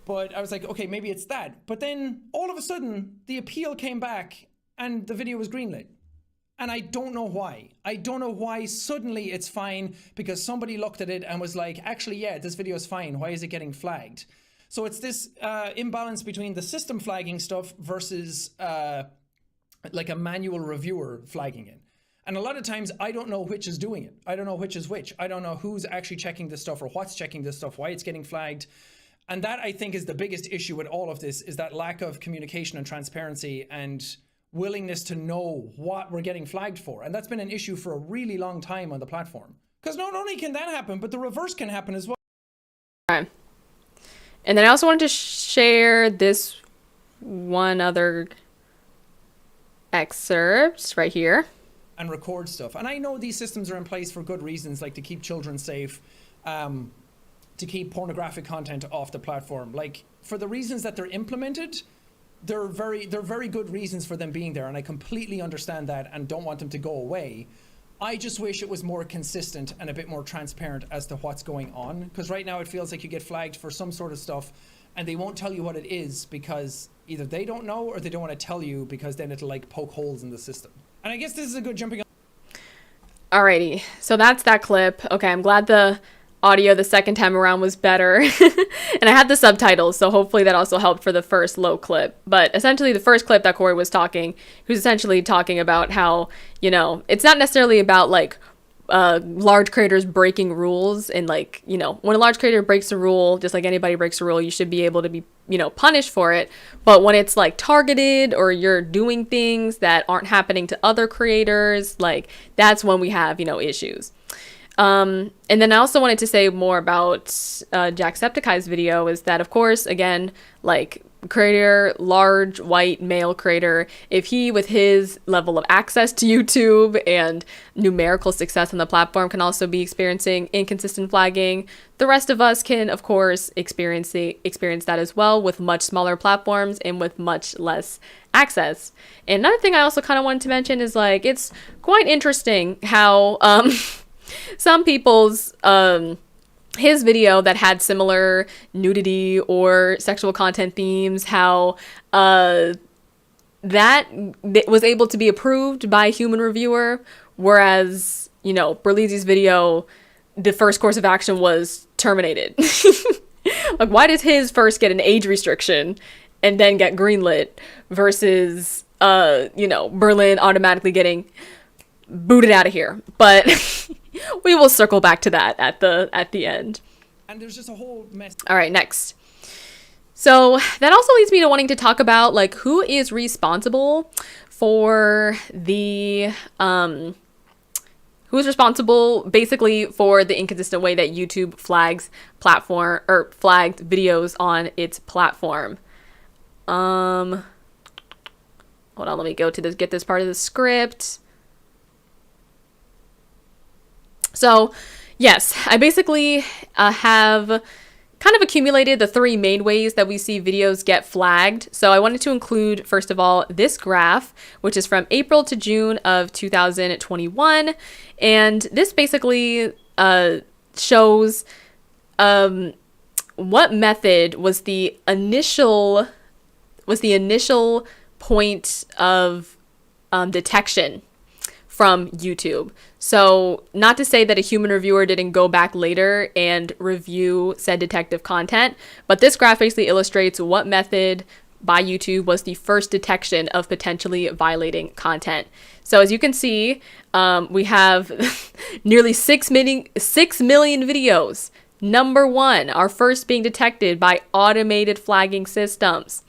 But I was like, okay, maybe it's that. But then all of a sudden, the appeal came back and the video was greenlit. And I don't know why. I don't know why suddenly it's fine, because somebody looked at it and was like, actually, yeah, this video is fine. Why is it getting flagged? So it's this imbalance between the system flagging stuff versus like a manual reviewer flagging it. And a lot of times I don't know which is doing it. I don't know which is which. I don't know who's actually checking this stuff or what's checking this stuff, why it's getting flagged. And that, I think, is the biggest issue with all of this, is that lack of communication and transparency and willingness to know what we're getting flagged for. And that's been an issue for a really long time on the platform. Because not only can that happen, but the reverse can happen as well. Okay. And then I also wanted to share this one other excerpt right here. And record stuff. And I know these systems are in place for good reasons, like to keep children safe, to keep pornographic content off the platform. Like, for the reasons that they're implemented, they're very good reasons for them being there, and I completely understand that and don't want them to go away. I just wish it was more consistent and a bit more transparent as to what's going on, because right now it feels like you get flagged for some sort of stuff and they won't tell you what it is because either they don't know or they don't want to tell you, because then it'll like poke holes in the system. And I guess this is a good jumping on. Alrighty, so that's that clip. Okay, I'm glad the audio the second time around was better. And I had the subtitles, so hopefully that also helped for the first low clip. But essentially the first clip that Corey was talking, he was essentially talking about how, you know, it's not necessarily about like large creators breaking rules, and like, you know, when a large creator breaks a rule, just like anybody breaks a rule, you should be able to be, you know, punished for it. But when it's like targeted, or you're doing things that aren't happening to other creators, like that's when we have, you know, issues. And then I also wanted to say more about Jacksepticeye's video is that, of course, again, like creator, large white male creator, if he, with his level of access to YouTube and numerical success on the platform, can also be experiencing inconsistent flagging, the rest of us can, of course, experience that as well with much smaller platforms and with much less access. And another thing I also kind of wanted to mention is, like, it's quite interesting how some people's his video that had similar nudity or sexual content themes, how that was able to be approved by a human reviewer, whereas, you know, Berleezy's video, the first course of action was terminated. Like, why does his first get an age restriction and then get greenlit versus, you know, Berlin automatically getting booted out of here? But we will circle back to that at the end. And there's just a whole mess. All right, next. So that also leads me to wanting to talk about, like, who is responsible for the who is responsible basically for the inconsistent way that YouTube flagged videos on its platform. Hold on, let me go to get this part of the script. So, yes, I basically have kind of accumulated the 3 main ways that we see videos get flagged. So I wanted to include, first of all, this graph, which is from April to June of 2021. And this basically shows what method was the initial point of detection from YouTube. So, not to say that a human reviewer didn't go back later and review said detective content, but this graph basically illustrates what method by YouTube was the first detection of potentially violating content. So, as you can see, we have nearly 6 million videos. Number 1 are first being detected by automated flagging systems.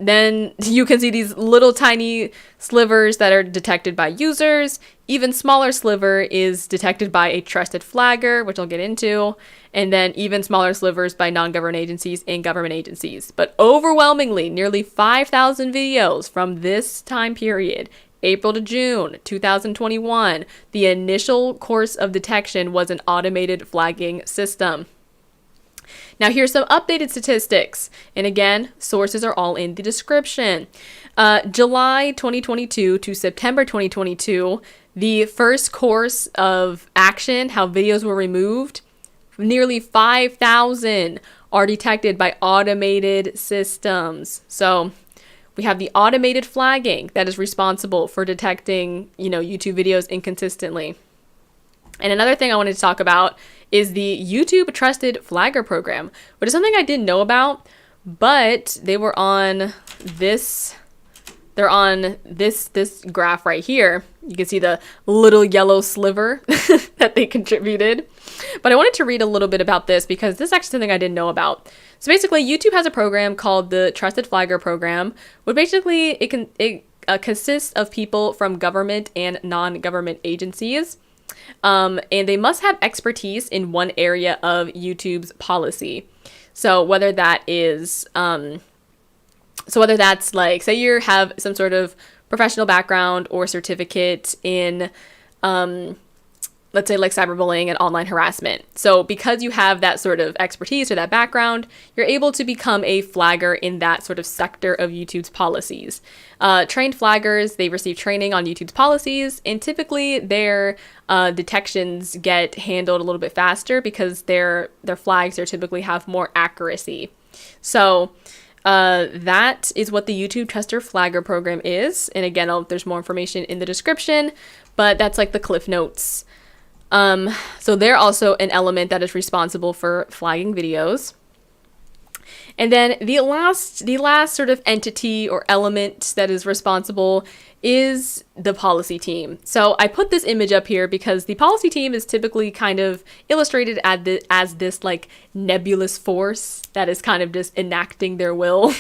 Then you can see these little tiny slivers that are detected by users. Even smaller sliver is detected by a trusted flagger, which I'll get into. And then even smaller slivers by non-government agencies and government agencies. But overwhelmingly, nearly 5,000 videos from this time period, April to June 2021, the initial course of detection was an automated flagging system. Now here's some updated statistics. And again, sources are all in the description. July 2022 to September 2022, the first course of action, how videos were removed, nearly 5,000 are detected by automated systems. So we have the automated flagging that is responsible for detecting, YouTube videos inconsistently. And another thing I wanted to talk about is the YouTube Trusted Flagger program, which is something I didn't know about, but they were on this. They're on this graph right here. You can see the little yellow sliver that they contributed. But I wanted to read a little bit about this because this is actually something I didn't know about. So basically, YouTube has a program called the Trusted Flagger program, which basically it consists of people from government and non-government agencies. And they must have expertise in one area of YouTube's policy. So whether that is, whether that's like, say you have some sort of professional background or certificate in, let's say like cyberbullying and online harassment. So because you have that sort of expertise or that background, you're able to become a flagger in that sort of sector of YouTube's policies. Trained flaggers, they receive training on YouTube's policies, and typically their detections get handled a little bit faster because their flags typically have more accuracy. So that is what the YouTube Trusted Flagger program is. And again, there's more information in the description, but that's like the Cliff Notes. So they're also an element that is responsible for flagging videos. And then the last sort of entity or element that is responsible is the policy team. So I put this image up here because the policy team is typically kind of illustrated as this like nebulous force that is kind of just enacting their will.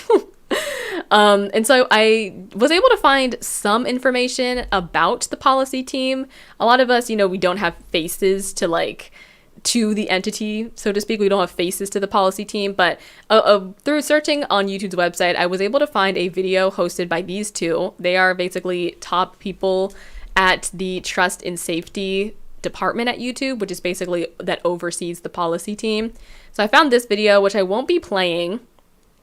And so I was able to find some information about the policy team. A lot of us, we don't have faces to the entity, so to speak. We don't have faces to the policy team, but through searching on YouTube's website, I was able to find a video hosted by these two. They are basically top people at the Trust and Safety department at YouTube, which is basically that oversees the policy team. So I found this video, which I won't be playing,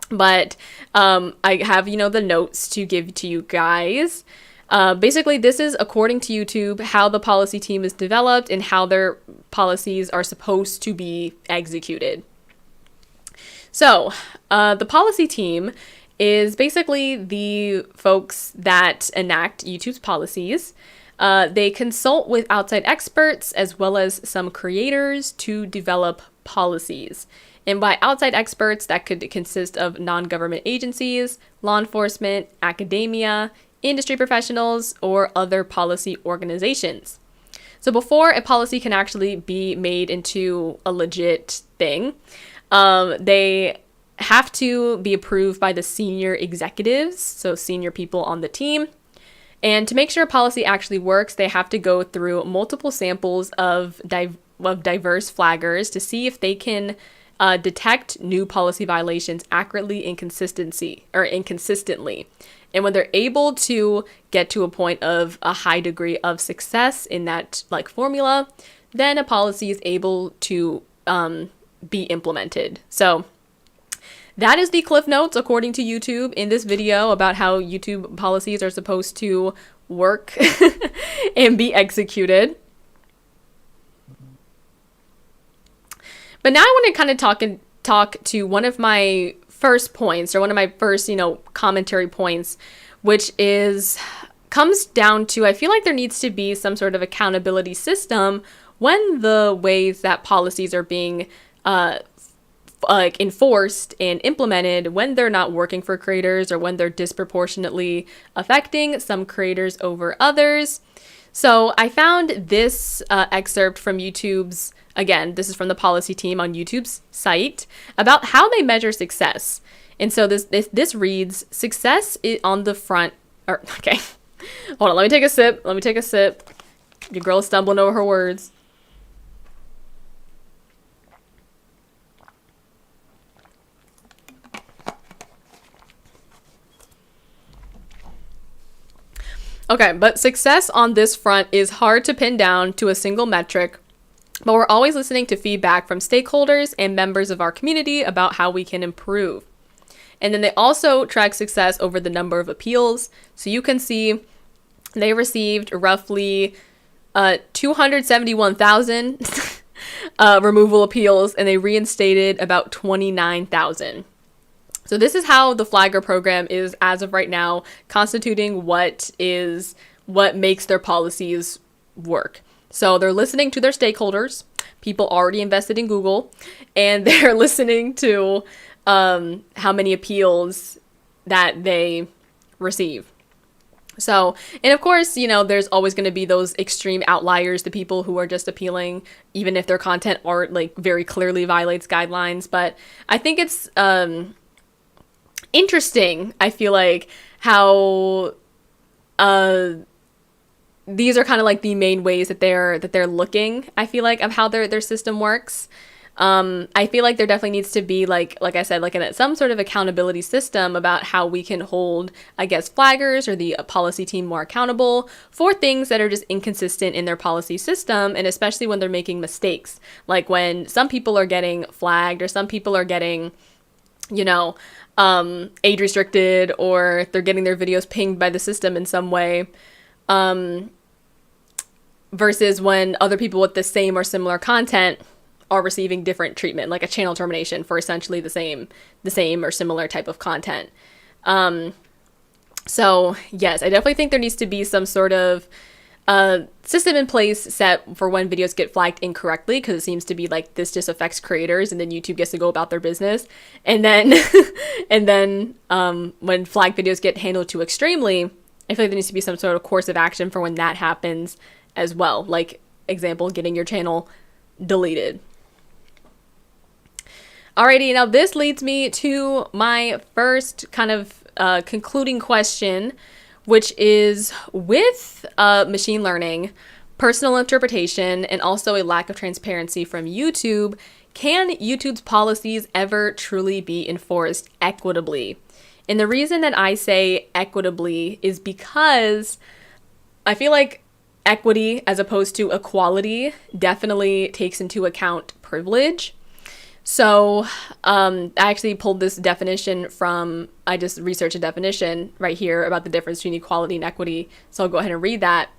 but I have, the notes to give to you guys. Basically, this is, according to YouTube, how the policy team is developed and how their policies are supposed to be executed. So, the policy team is basically the folks that enact YouTube's policies. They consult with outside experts as well as some creators to develop policies. And by outside experts, that could consist of non-government agencies, law enforcement, academia, industry professionals, or other policy organizations. So before a policy can actually be made into a legit thing, they have to be approved by the senior executives, so senior people on the team. And to make sure a policy actually works, they have to go through multiple samples of diverse flaggers to see if they can detect new policy violations accurately and consistently. And when they're able to get to a point of a high degree of success in that formula, then a policy is able to be implemented. So that is the cliff notes, according to YouTube, in this video about how YouTube policies are supposed to work and be executed. But now I want to kind of talk to one of my first points, or one of my first, commentary points, which comes down to, I feel like there needs to be some sort of accountability system when the ways that policies are being enforced and implemented, when they're not working for creators or when they're disproportionately affecting some creators over others. So I found this excerpt from YouTube's, again, this is from the policy team on YouTube's site, about how they measure success. And so this reads, success is on the front, okay, hold on, let me take a sip. Your girl is stumbling over her words. Okay, but success on this front is hard to pin down to a single metric, but we're always listening to feedback from stakeholders and members of our community about how we can improve. And then they also track success over the number of appeals. So you can see they received roughly 271,000 removal appeals, and they reinstated about 29,000. So this is how the flagger program is, as of right now, constituting what makes their policies work. So they're listening to their stakeholders, people already invested in Google, and they're listening to how many appeals that they receive. So, and of course, there's always going to be those extreme outliers, the people who are just appealing, even if their content art very clearly violates guidelines. But I think it's interesting, I feel like, how these are kind of the main ways that they're looking, I feel like, of how their system works. I feel like there definitely needs to be, like I said, some sort of accountability system about how we can hold, I guess, flaggers or the policy team more accountable for things that are just inconsistent in their policy system, and especially when they're making mistakes. Like when some people are getting flagged, or some people are getting, age restricted, or they're getting their videos pinged by the system in some way, versus when other people with the same or similar content are receiving different treatment, like a channel termination for essentially the same or similar type of content. So yes, I definitely think there needs to be some sort of system in place set for when videos get flagged incorrectly, because it seems to be like this just affects creators, and then YouTube gets to go about their business. And then when flagged videos get handled too extremely, I feel like there needs to be some sort of course of action for when that happens as well. Like, example, getting your channel deleted. Alrighty, now this leads me to my first kind of concluding question, which is with machine learning, personal interpretation, and also a lack of transparency from YouTube, can YouTube's policies ever truly be enforced equitably? And the reason that I say equitably is because I feel like equity, as opposed to equality, definitely takes into account privilege. So I actually pulled this definition from, I just researched a definition right here about the difference between equality and equity. So I'll go ahead and read that.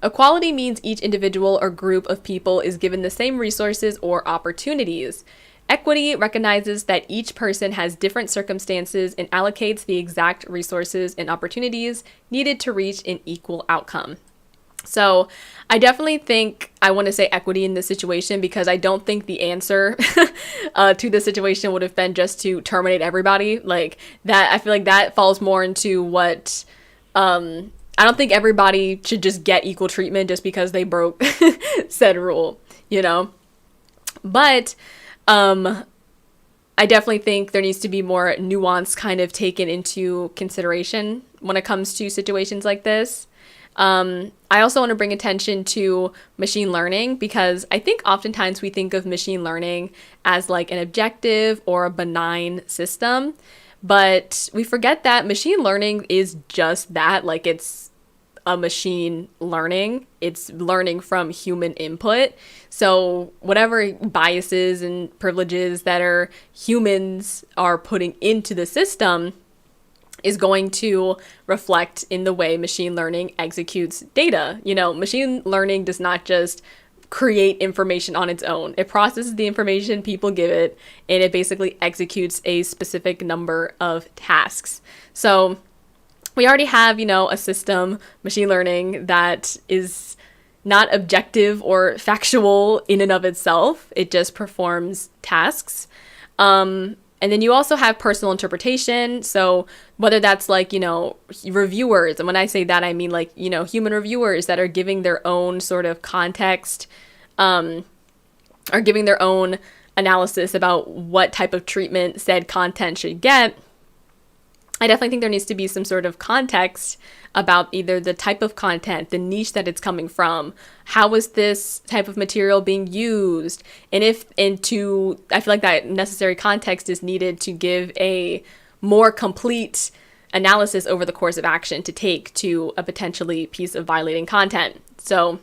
Equality means each individual or group of people is given the same resources or opportunities. Equity recognizes that each person has different circumstances and allocates the exact resources and opportunities needed to reach an equal outcome. So I definitely think I want to say equity in this situation, because I don't think the answer to the situation would have been just to terminate everybody. Like that, I feel like that falls more into what, I don't think everybody should just get equal treatment just because they broke said rule, you know? But I definitely think there needs to be more nuance kind of taken into consideration when it comes to situations like this. I also want to bring attention to machine learning, because I think oftentimes we think of machine learning as like an objective or a benign system, but we forget that machine learning is just that. Like, it's a machine learning. It's learning from human input. So whatever biases and privileges that are humans are putting into the system is going to reflect in the way machine learning executes data. You know, machine learning does not just create information on its own. It processes the information people give it, and it basically executes a specific number of tasks. So we already have, you know, a system, machine learning, that is not objective or factual in and of itself. It just performs tasks. And then you also have personal interpretation. So whether that's like, you know, reviewers, and when I say that, I mean like, you know, human reviewers that are giving their own sort of context, are giving their own analysis about what type of treatment said content should get. I definitely think there needs to be some sort of context about either the type of content, the niche that it's coming from, how is this type of material being used, and I feel like that necessary context is needed to give a more complete analysis over the course of action to take to a potentially piece of violating content. So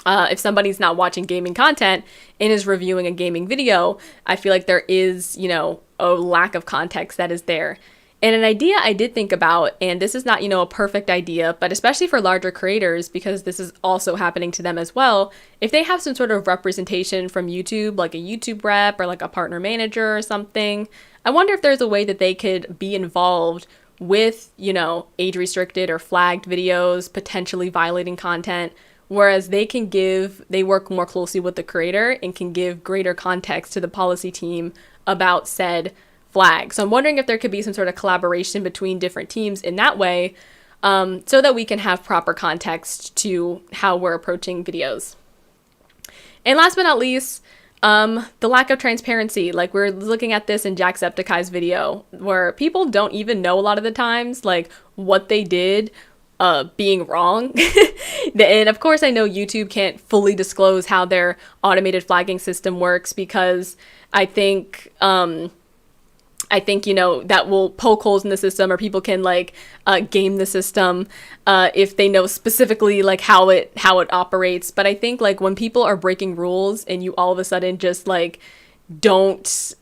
if somebody's not watching gaming content and is reviewing a gaming video, I feel like there is, you know, a lack of context that is there. And an idea I did think about, and this is not, you know, a perfect idea, but especially for larger creators, because this is also happening to them as well, if they have some sort of representation from YouTube, like a YouTube rep or like a partner manager or something, I wonder if there's a way that they could be involved with, you know, age-restricted or flagged videos, potentially violating content, whereas they work more closely with the creator and can give greater context to the policy team about said flag. So I'm wondering if there could be some sort of collaboration between different teams in that way, so that we can have proper context to how we're approaching videos. And last but not least, the lack of transparency. Like, we're looking at this in Jacksepticeye's video, where people don't even know a lot of the times, like, what they did being wrong. And of course, I know YouTube can't fully disclose how their automated flagging system works, because I think, you know, that will poke holes in the system, or people can like game the system if they know specifically like how it operates. But I think like when people are breaking rules and you all of a sudden just like don't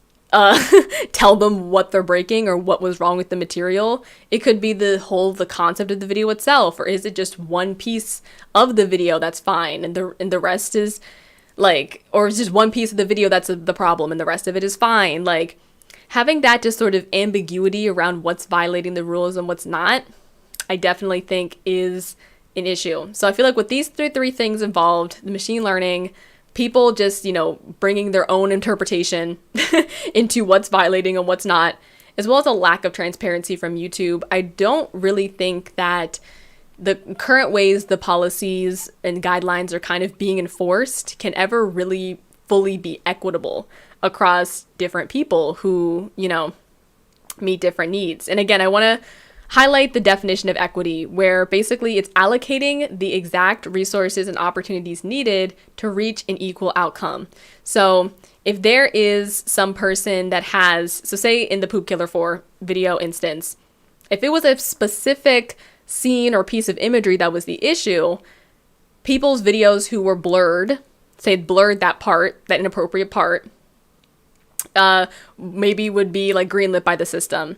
tell them what they're breaking or what was wrong with the material, it could be the concept of the video itself, or is it just one piece of the video that's fine and the rest is like, or is just one piece of the video that's the problem and the rest of it is fine. Like, having that just sort of ambiguity around what's violating the rules and what's not, I definitely think is an issue. So I feel like with these three things involved, the machine learning, people just, you know, bringing their own interpretation into what's violating and what's not, as well as a lack of transparency from YouTube, I don't really think that the current ways the policies and guidelines are kind of being enforced can ever really fully be equitable across different people who, you know, meet different needs. And again, I want to highlight the definition of equity, where basically it's allocating the exact resources and opportunities needed to reach an equal outcome. So if there is some person that has, so say in the Poop Killer 4 video instance, if it was a specific scene or piece of imagery that was the issue, people's videos who were blurred, say blurred that part, that inappropriate part, maybe would be like greenlit by the system.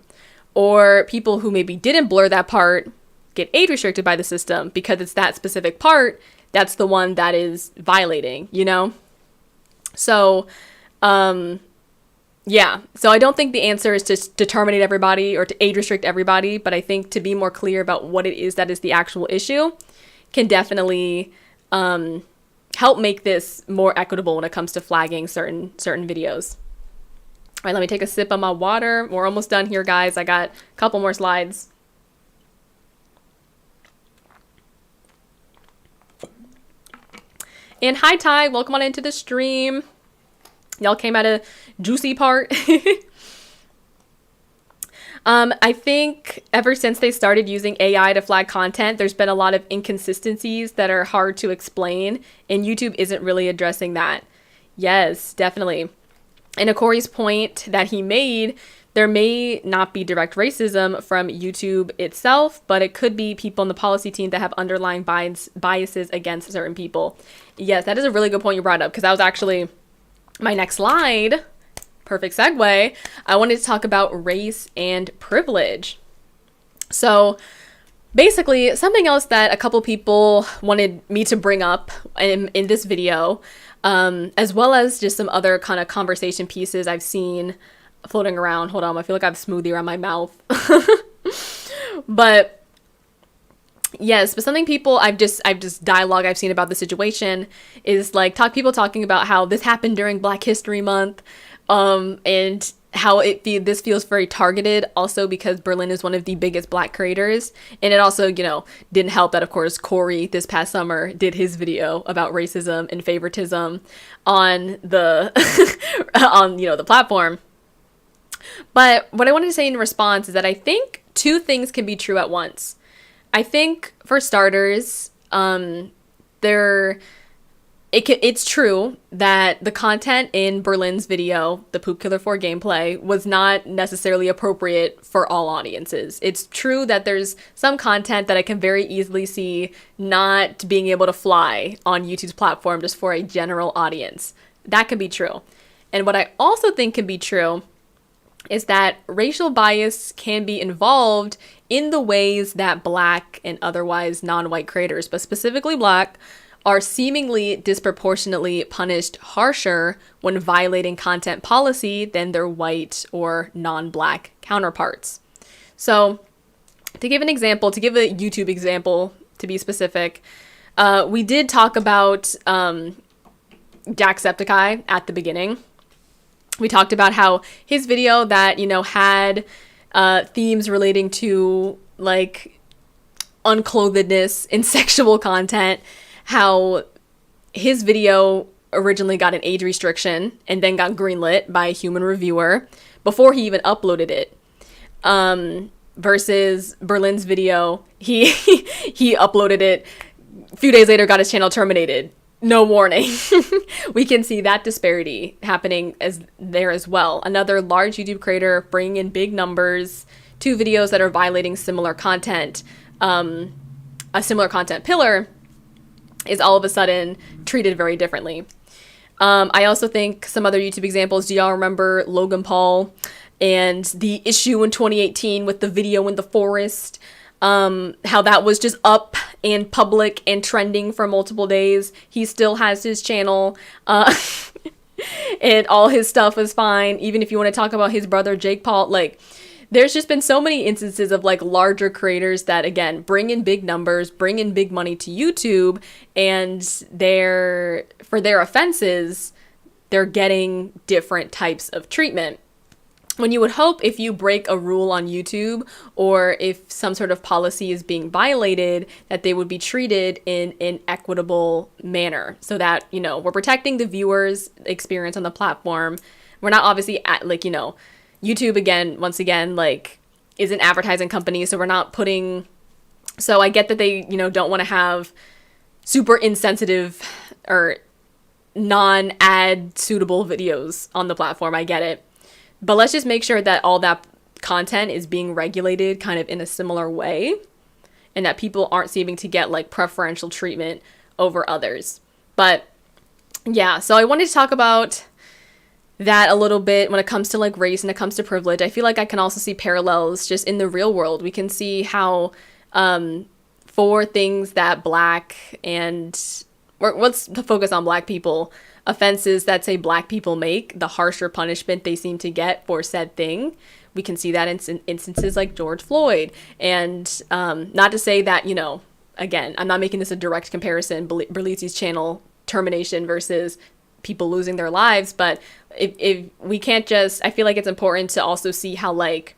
Or people who maybe didn't blur that part get age restricted by the system because it's that specific part that's the one that is violating, you know? So, yeah. So I don't think the answer is to terminate everybody or to age restrict everybody, but I think to be more clear about what it is that is the actual issue can definitely help make this more equitable when it comes to flagging certain videos. All right, let me take a sip of my water. We're almost done here, guys. I got a couple more slides. And hi, Ty. Welcome on into the stream. Y'all came at a juicy part. I think ever since they started using AI to flag content, there's been a lot of inconsistencies that are hard to explain, and YouTube isn't really addressing that. Yes, definitely. And to Corey's point that he made, there may not be direct racism from YouTube itself, but it could be people in the policy team that have underlying biases against certain people. Yes, that is a really good point you brought up, because that was actually my next slide. Perfect segue. I wanted to talk about race and privilege. So basically, something else that a couple people wanted me to bring up in this video, as well as just some other kind of conversation pieces I've seen floating around. Hold on, I feel like I have smoothie around my mouth. But yes, but something people I've just dialogue I've seen about the situation is like people talking about how this happened during Black History Month, and how this feels very targeted, also because Berlin is one of the biggest Black creators. And it also, you know, didn't help that, of course, Corey this past summer did his video about racism and favoritism on the on, you know, the platform. But what I wanted to say in response is that I think two things can be true at once. I think, for starters, it's true that the content in Berlin's video, the Poop Killer 4 gameplay, was not necessarily appropriate for all audiences. It's true that there's some content that I can very easily see not being able to fly on YouTube's platform just for a general audience. That can be true. And what I also think can be true is that racial bias can be involved in the ways that Black and otherwise non-white creators, but specifically Black, are seemingly disproportionately punished harsher when violating content policy than their white or non-Black counterparts. So to give an example, to give a YouTube example, to be specific, we did talk about Jacksepticeye at the beginning. We talked about how his video that, you know, had themes relating to like unclothedness and sexual content, how his video originally got an age restriction and then got greenlit by a human reviewer before he even uploaded it. Versus Berlin's video, he uploaded it, a few days later got his channel terminated. No warning. We can see that disparity happening there as well. Another large YouTube creator bringing in big numbers to videos that are violating similar content, a similar content pillar, is all of a sudden treated very differently. I also think some other YouTube examples. Do y'all remember Logan Paul and the issue in 2018 with the video in the forest? How that was just up and public and trending for multiple days. He still has his channel, and all his stuff was fine. Even if you want to talk about his brother Jake Paul, like, there's just been so many instances of like larger creators that, again, bring in big numbers, bring in big money to YouTube, and for their offenses, they're getting different types of treatment. When you would hope, if you break a rule on YouTube or if some sort of policy is being violated, that they would be treated in an equitable manner, so that, you know, we're protecting the viewers' experience on the platform. We're not obviously YouTube, again, once again, like, is an advertising company, so we're not putting, so I get that they, you know, don't want to have super insensitive or non-ad suitable videos on the platform. I get it. But let's just make sure that all that content is being regulated kind of in a similar way, and that people aren't seeming to get like preferential treatment over others. But yeah, so I wanted to talk about that a little bit when it comes to like race and it comes to privilege. I feel like I can also see parallels just in the real world. We can see how for things that Black and, or let's focus on Black people, offenses that say Black people make, the harsher punishment they seem to get for said thing. We can see that in instances like George Floyd. And not to say that, you know, again, I'm not making this a direct comparison, Berleezy's channel termination versus people losing their lives, but if we can't just, I feel like it's important to also see how like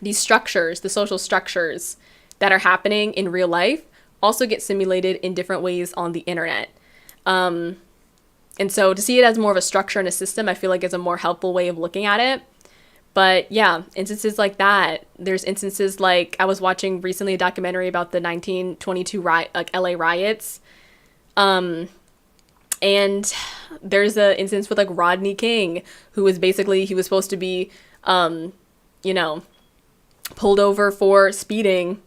these structures, the social structures that are happening in real life also get simulated in different ways on the internet. And so to see it as more of a structure and a system, I feel like is a more helpful way of looking at it. But yeah, instances like that. There's instances like, I was watching recently a documentary about the 1922 LA riots. And there's an instance with like Rodney King, who was basically, he was supposed to be, you know, pulled over for speeding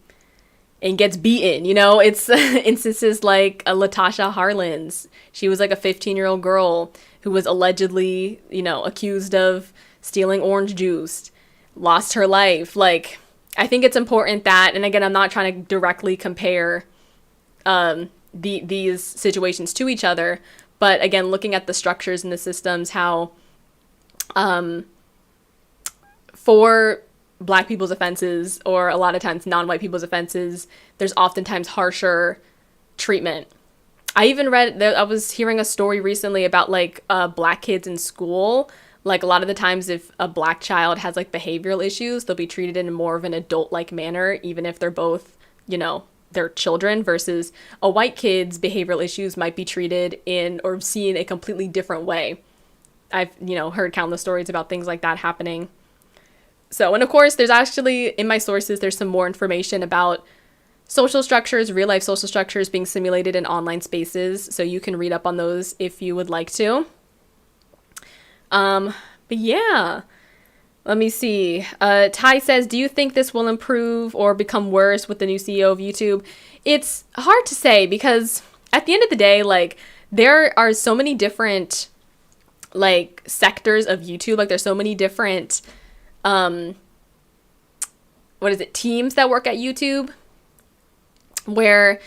and gets beaten. You know, it's instances like Latasha Harlins. She was like a 15-year-old girl who was allegedly, you know, accused of stealing orange juice, lost her life. Like, I think it's important that, and again, I'm not trying to directly compare these situations to each other, but again, looking at the structures and the systems, how for Black people's offenses, or a lot of times non-white people's offenses, there's oftentimes harsher treatment. I even read, I was hearing a story recently about like Black kids in school. Like a lot of the times if a Black child has like behavioral issues, they'll be treated in more of an adult-like manner, even if they're both, you know, they're children, versus a white kid's behavioral issues might be treated in or seen a completely different way. I've, you know, heard countless stories about things like that happening. So, and of course, there's actually, in my sources, there's some more information about social structures, real life social structures being simulated in online spaces. So you can read up on those if you would like to. But yeah, let me see. Ty says, do you think this will improve or become worse with the new CEO of YouTube? It's hard to say, because at the end of the day, like, there are so many different, like, sectors of YouTube. Like, there's so many different, teams that work at YouTube, where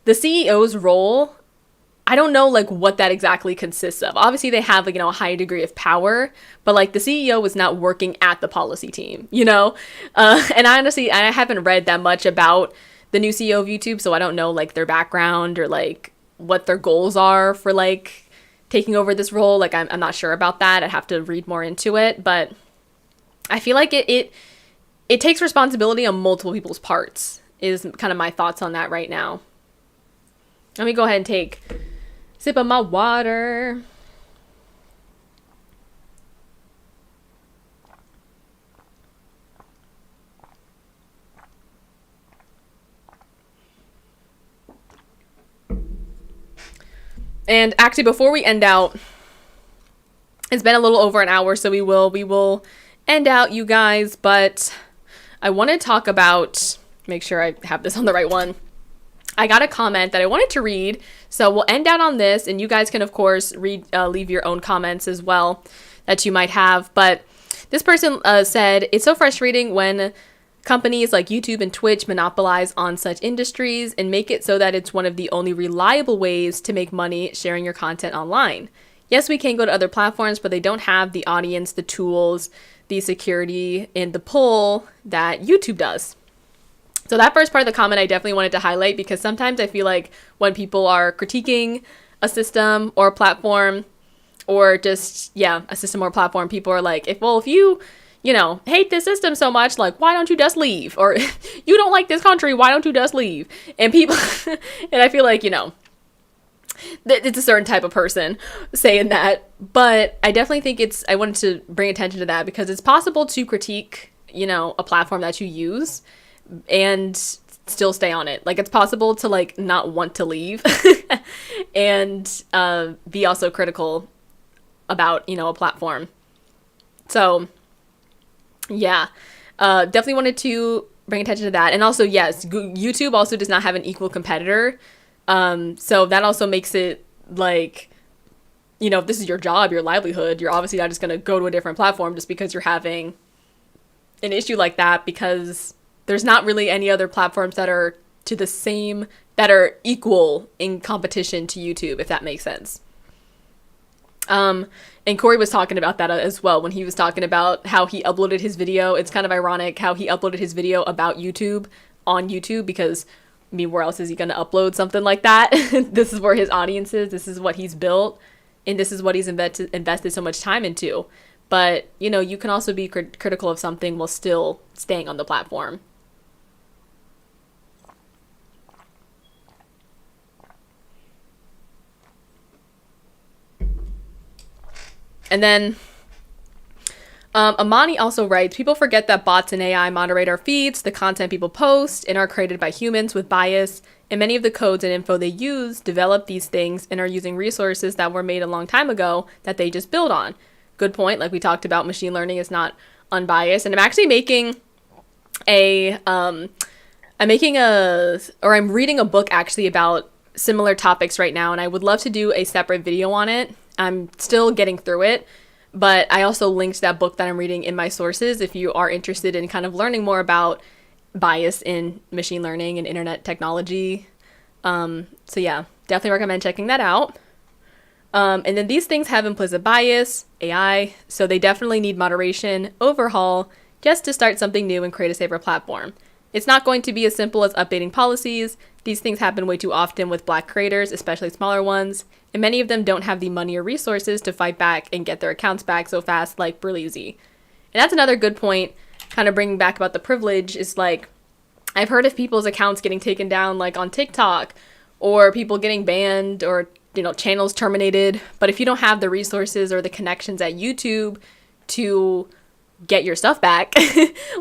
the CEO's role, I don't know like what that exactly consists of. Obviously they have like, you know, a high degree of power, but like the CEO was not working at the policy team, you know? And honestly, I haven't read that much about the new CEO of YouTube, so I don't know like their background or like what their goals are for like taking over this role. Like I'm not sure about that. I'd have to read more into it, but I feel like it takes responsibility on multiple people's parts, is kind of my thoughts on that right now. Let me go ahead and take a sip of my water. And actually, before we end out, it's been a little over an hour, so we will end out, you guys, but I want to talk about, make sure I have this on the right one. I got a comment that I wanted to read, so we'll end out on this, and you guys can, of course, leave your own comments as well that you might have. But this person said, it's so frustrating when companies like YouTube and Twitch monopolize on such industries and make it so that it's one of the only reliable ways to make money sharing your content online. Yes, we can go to other platforms, but they don't have the audience, the tools, the security, and the pull that YouTube does. So that first part of the comment I definitely wanted to highlight, because sometimes I feel like when people are critiquing a system or a platform, or just, yeah, a system or a platform, people are like, if you know, hate this system so much, like, why don't you just leave? Or you don't like this country, why don't you just leave? And people, and I feel like, you know, it's a certain type of person saying that. But I definitely think I wanted to bring attention to that because it's possible to critique, you know, a platform that you use and still stay on it. Like, it's possible to like not want to leave and be also critical about, you know, a platform. So yeah, definitely wanted to bring attention to that. And also, yes, YouTube also does not have an equal competitor. So that also makes it like, you know, if this is your job, your livelihood, you're obviously not just going to go to a different platform just because you're having an issue like that, because there's not really any other platforms that are that are equal in competition to YouTube, if that makes sense. And Corey was talking about that as well when he was talking about how he uploaded his video. It's kind of ironic how he uploaded his video about YouTube on YouTube, because I mean, where else is he going to upload something like that? This is where his audience is. This is what he's built. And this is what he's invested so much time into. But, you know, you can also be critical of something while still staying on the platform. And then Amani also writes, people forget that bots and AI moderate our feeds, the content people post, and are created by humans with bias. And many of the codes and info they use develop these things and are using resources that were made a long time ago that they just build on. Good point. Like we talked about, machine learning is not unbiased. And I'm actually making I'm reading a book actually about similar topics right now. And I would love to do a separate video on it. I'm still getting through it. But I also linked that book that I'm reading in my sources if you are interested in kind of learning more about bias in machine learning and internet technology. So yeah, definitely recommend checking that out. And then these things have implicit bias, AI, so they definitely need moderation, overhaul, just to start something new and create a safer platform. It's not going to be as simple as updating policies. These things happen way too often with Black creators, especially smaller ones, and many of them don't have the money or resources to fight back and get their accounts back so fast, like Berleezy. And that's another good point, kind of bringing back about the privilege, is like, I've heard of people's accounts getting taken down, like on TikTok, or people getting banned, or, you know, channels terminated. But if you don't have the resources or the connections at YouTube to get your stuff back,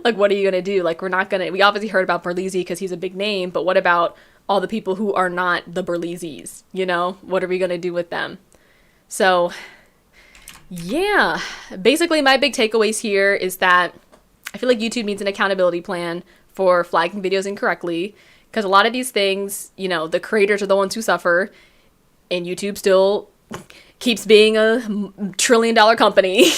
like, what are you going to do? Like, we obviously heard about Berleezy because he's a big name, but what about all the people who are not the Berleezys? You know, what are we going to do with them? So yeah, basically my big takeaways here is that I feel like YouTube needs an accountability plan for flagging videos incorrectly, because a lot of these things, you know, the creators are the ones who suffer, and YouTube still keeps being a $1 trillion company.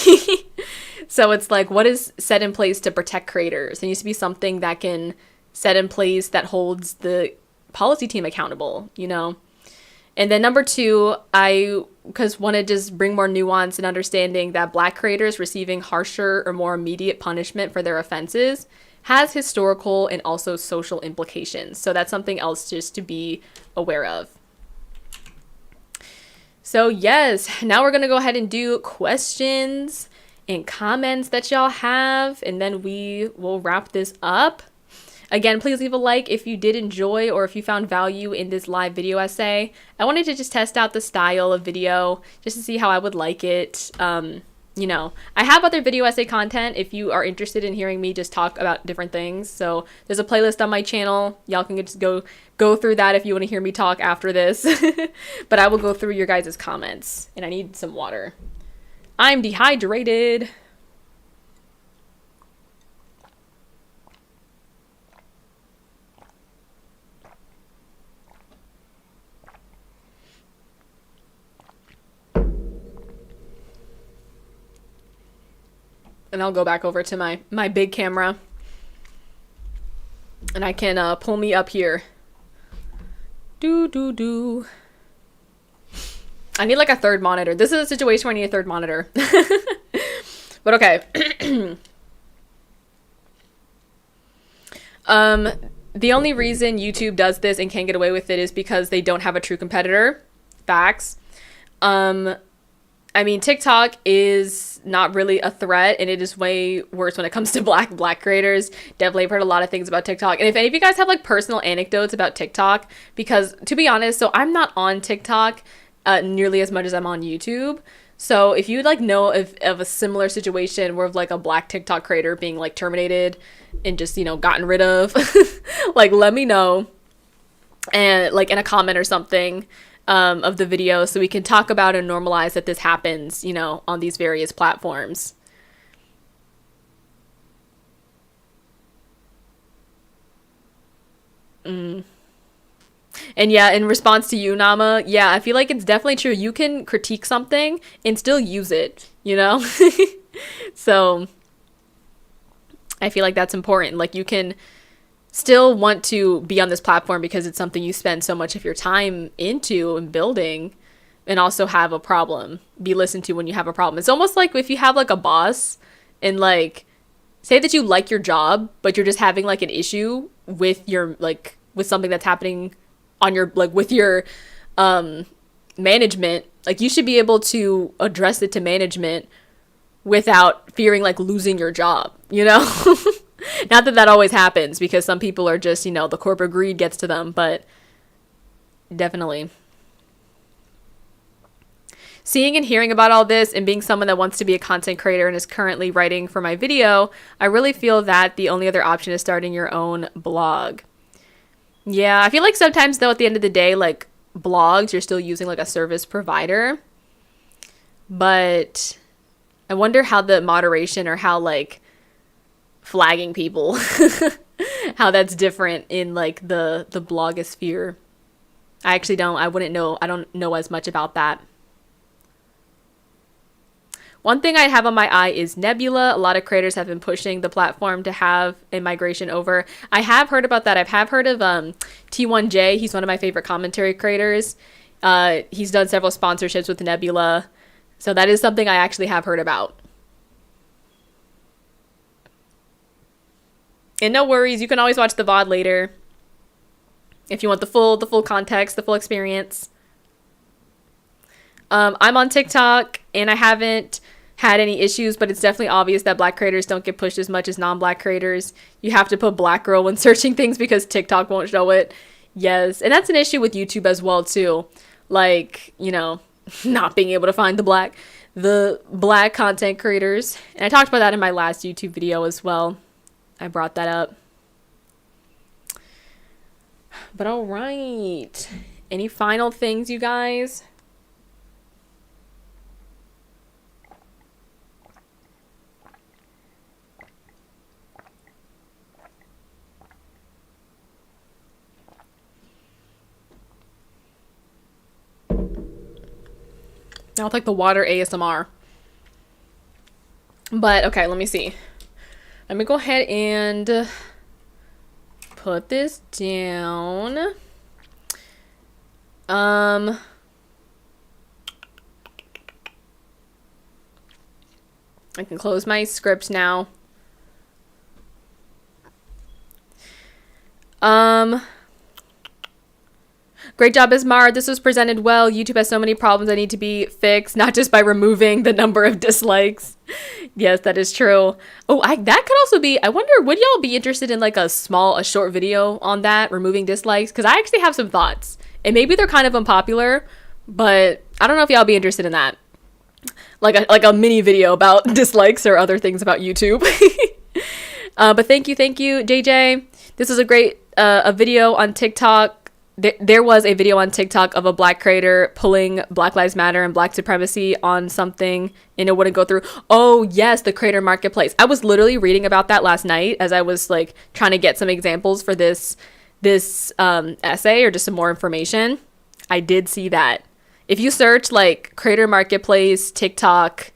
So it's like, what is set in place to protect creators? There needs to be something that can set in place that holds the policy team accountable, you know? And then number two, I want to just bring more nuance and understanding that Black creators receiving harsher or more immediate punishment for their offenses has historical and also social implications. So that's something else just to be aware of. So yes, now we're going to go ahead and do questions and comments that y'all have, and then we will wrap this up. Again, please leave a like if you did enjoy or if you found value in this live video essay. I wanted to just test out the style of video just to see how I would like it. You know, I have other video essay content if you are interested in hearing me just talk about different things. So there's a playlist on my channel. Y'all can just go through that if you want to hear me talk after this. But I will go through your guys' comments, and I need some water. I'm dehydrated. And I'll go back over to my big camera, and I can pull me up here. I need like a third monitor. This is a situation where I need a third monitor. But okay. The only reason YouTube does this and can't get away with it is because they don't have a true competitor. Facts. I mean, TikTok is not really a threat, and it is way worse when it comes to black creators. Definitely, I've heard a lot of things about TikTok. And if any of you guys have like personal anecdotes about TikTok, because to be honest, so I'm not on TikTok nearly as much as I'm on YouTube. So if you like know of a similar situation where like a black TikTok creator being like terminated and just, you know, gotten rid of, like let me know, and like in a comment or something of the video, so we can talk about and normalize that this happens, you know, on these various platforms. And yeah, in response to you, Nama, yeah, I feel like it's definitely true. You can critique something and still use it, you know? So I feel like that's important. Like you can still want to be on this platform because it's something you spend so much of your time into and building, and also have a problem, be listened to when you have a problem. It's almost like if you have like a boss and like say that you like your job, but you're just having like an issue with your like with something that's happening on your like with your management, like you should be able to address it to management without fearing like losing your job, you know? Not that that always happens, because some people are just, you know, the corporate greed gets to them, but definitely. Seeing and hearing about all this, and being someone that wants to be a content creator and is currently writing for my video, I really feel that the only other option is starting your own blog. Yeah, I feel like sometimes though, at the end of the day, like blogs, you're still using like a service provider. But I wonder how the moderation, or how like flagging people, how that's different in like the blogosphere. I wouldn't know. I don't know as much about that. One thing I have on my eye is Nebula. A lot of creators have been pushing the platform to have a migration over. I have heard about that. I have heard of T1J. He's one of my favorite commentary creators. He's done several sponsorships with Nebula. So that is something I actually have heard about. And no worries, you can always watch the VOD later if you want the full context, the full experience. I'm on TikTok and I haven't had any issues, but it's definitely obvious that black creators don't get pushed as much as non-black creators. You have to put black girl when searching things because TikTok won't show it. Yes, and that's an issue with YouTube as well too. Like, you know, not being able to find the black content creators. And I talked about that in my last YouTube video as well. I brought that up. But all right. Any final things, you guys? Now it's like the water ASMR. But okay, let me see. Let me go ahead and put this down. I can close my script now. Great job, Asmara. This was presented well. YouTube has so many problems that need to be fixed, not just by removing the number of dislikes. Yes, that is true. Oh, that could also be, I wonder, would y'all be interested in like a short video on that, removing dislikes? Because I actually have some thoughts. And maybe they're kind of unpopular, but I don't know if y'all be interested in that. Like a mini video about dislikes or other things about YouTube. But thank you, JJ. This was a great a video on TikTok. There was a video on TikTok of a black creator pulling Black Lives Matter and black supremacy on something and it wouldn't go through. Oh yes, the creator marketplace. I was literally reading about that last night as I was like trying to get some examples for this essay or just some more information. I did see that. If you search like creator marketplace, TikTok,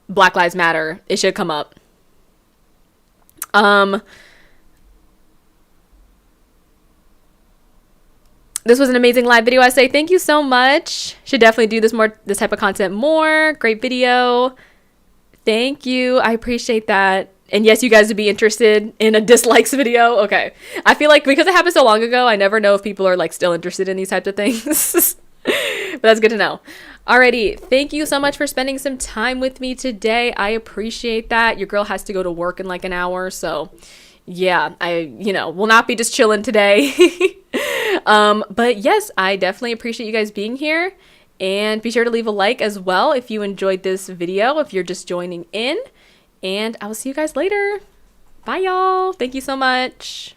Black Lives Matter, it should come up. This was an amazing live video. I say thank you so much. Should definitely do this type of content more. Great video. Thank you. I appreciate that. And yes, you guys would be interested in a dislikes video. Okay. I feel like because it happened so long ago, I never know if people are like still interested in these types of things. But that's good to know. Alrighty, thank you so much for spending some time with me today. I appreciate that. Your girl has to go to work in like an hour, so yeah, I, will not be just chilling today. But yes, I definitely appreciate you guys being here. And be sure to leave a like as well if you enjoyed this video, if you're just joining in. And I will see you guys later. Bye, y'all. Thank you so much.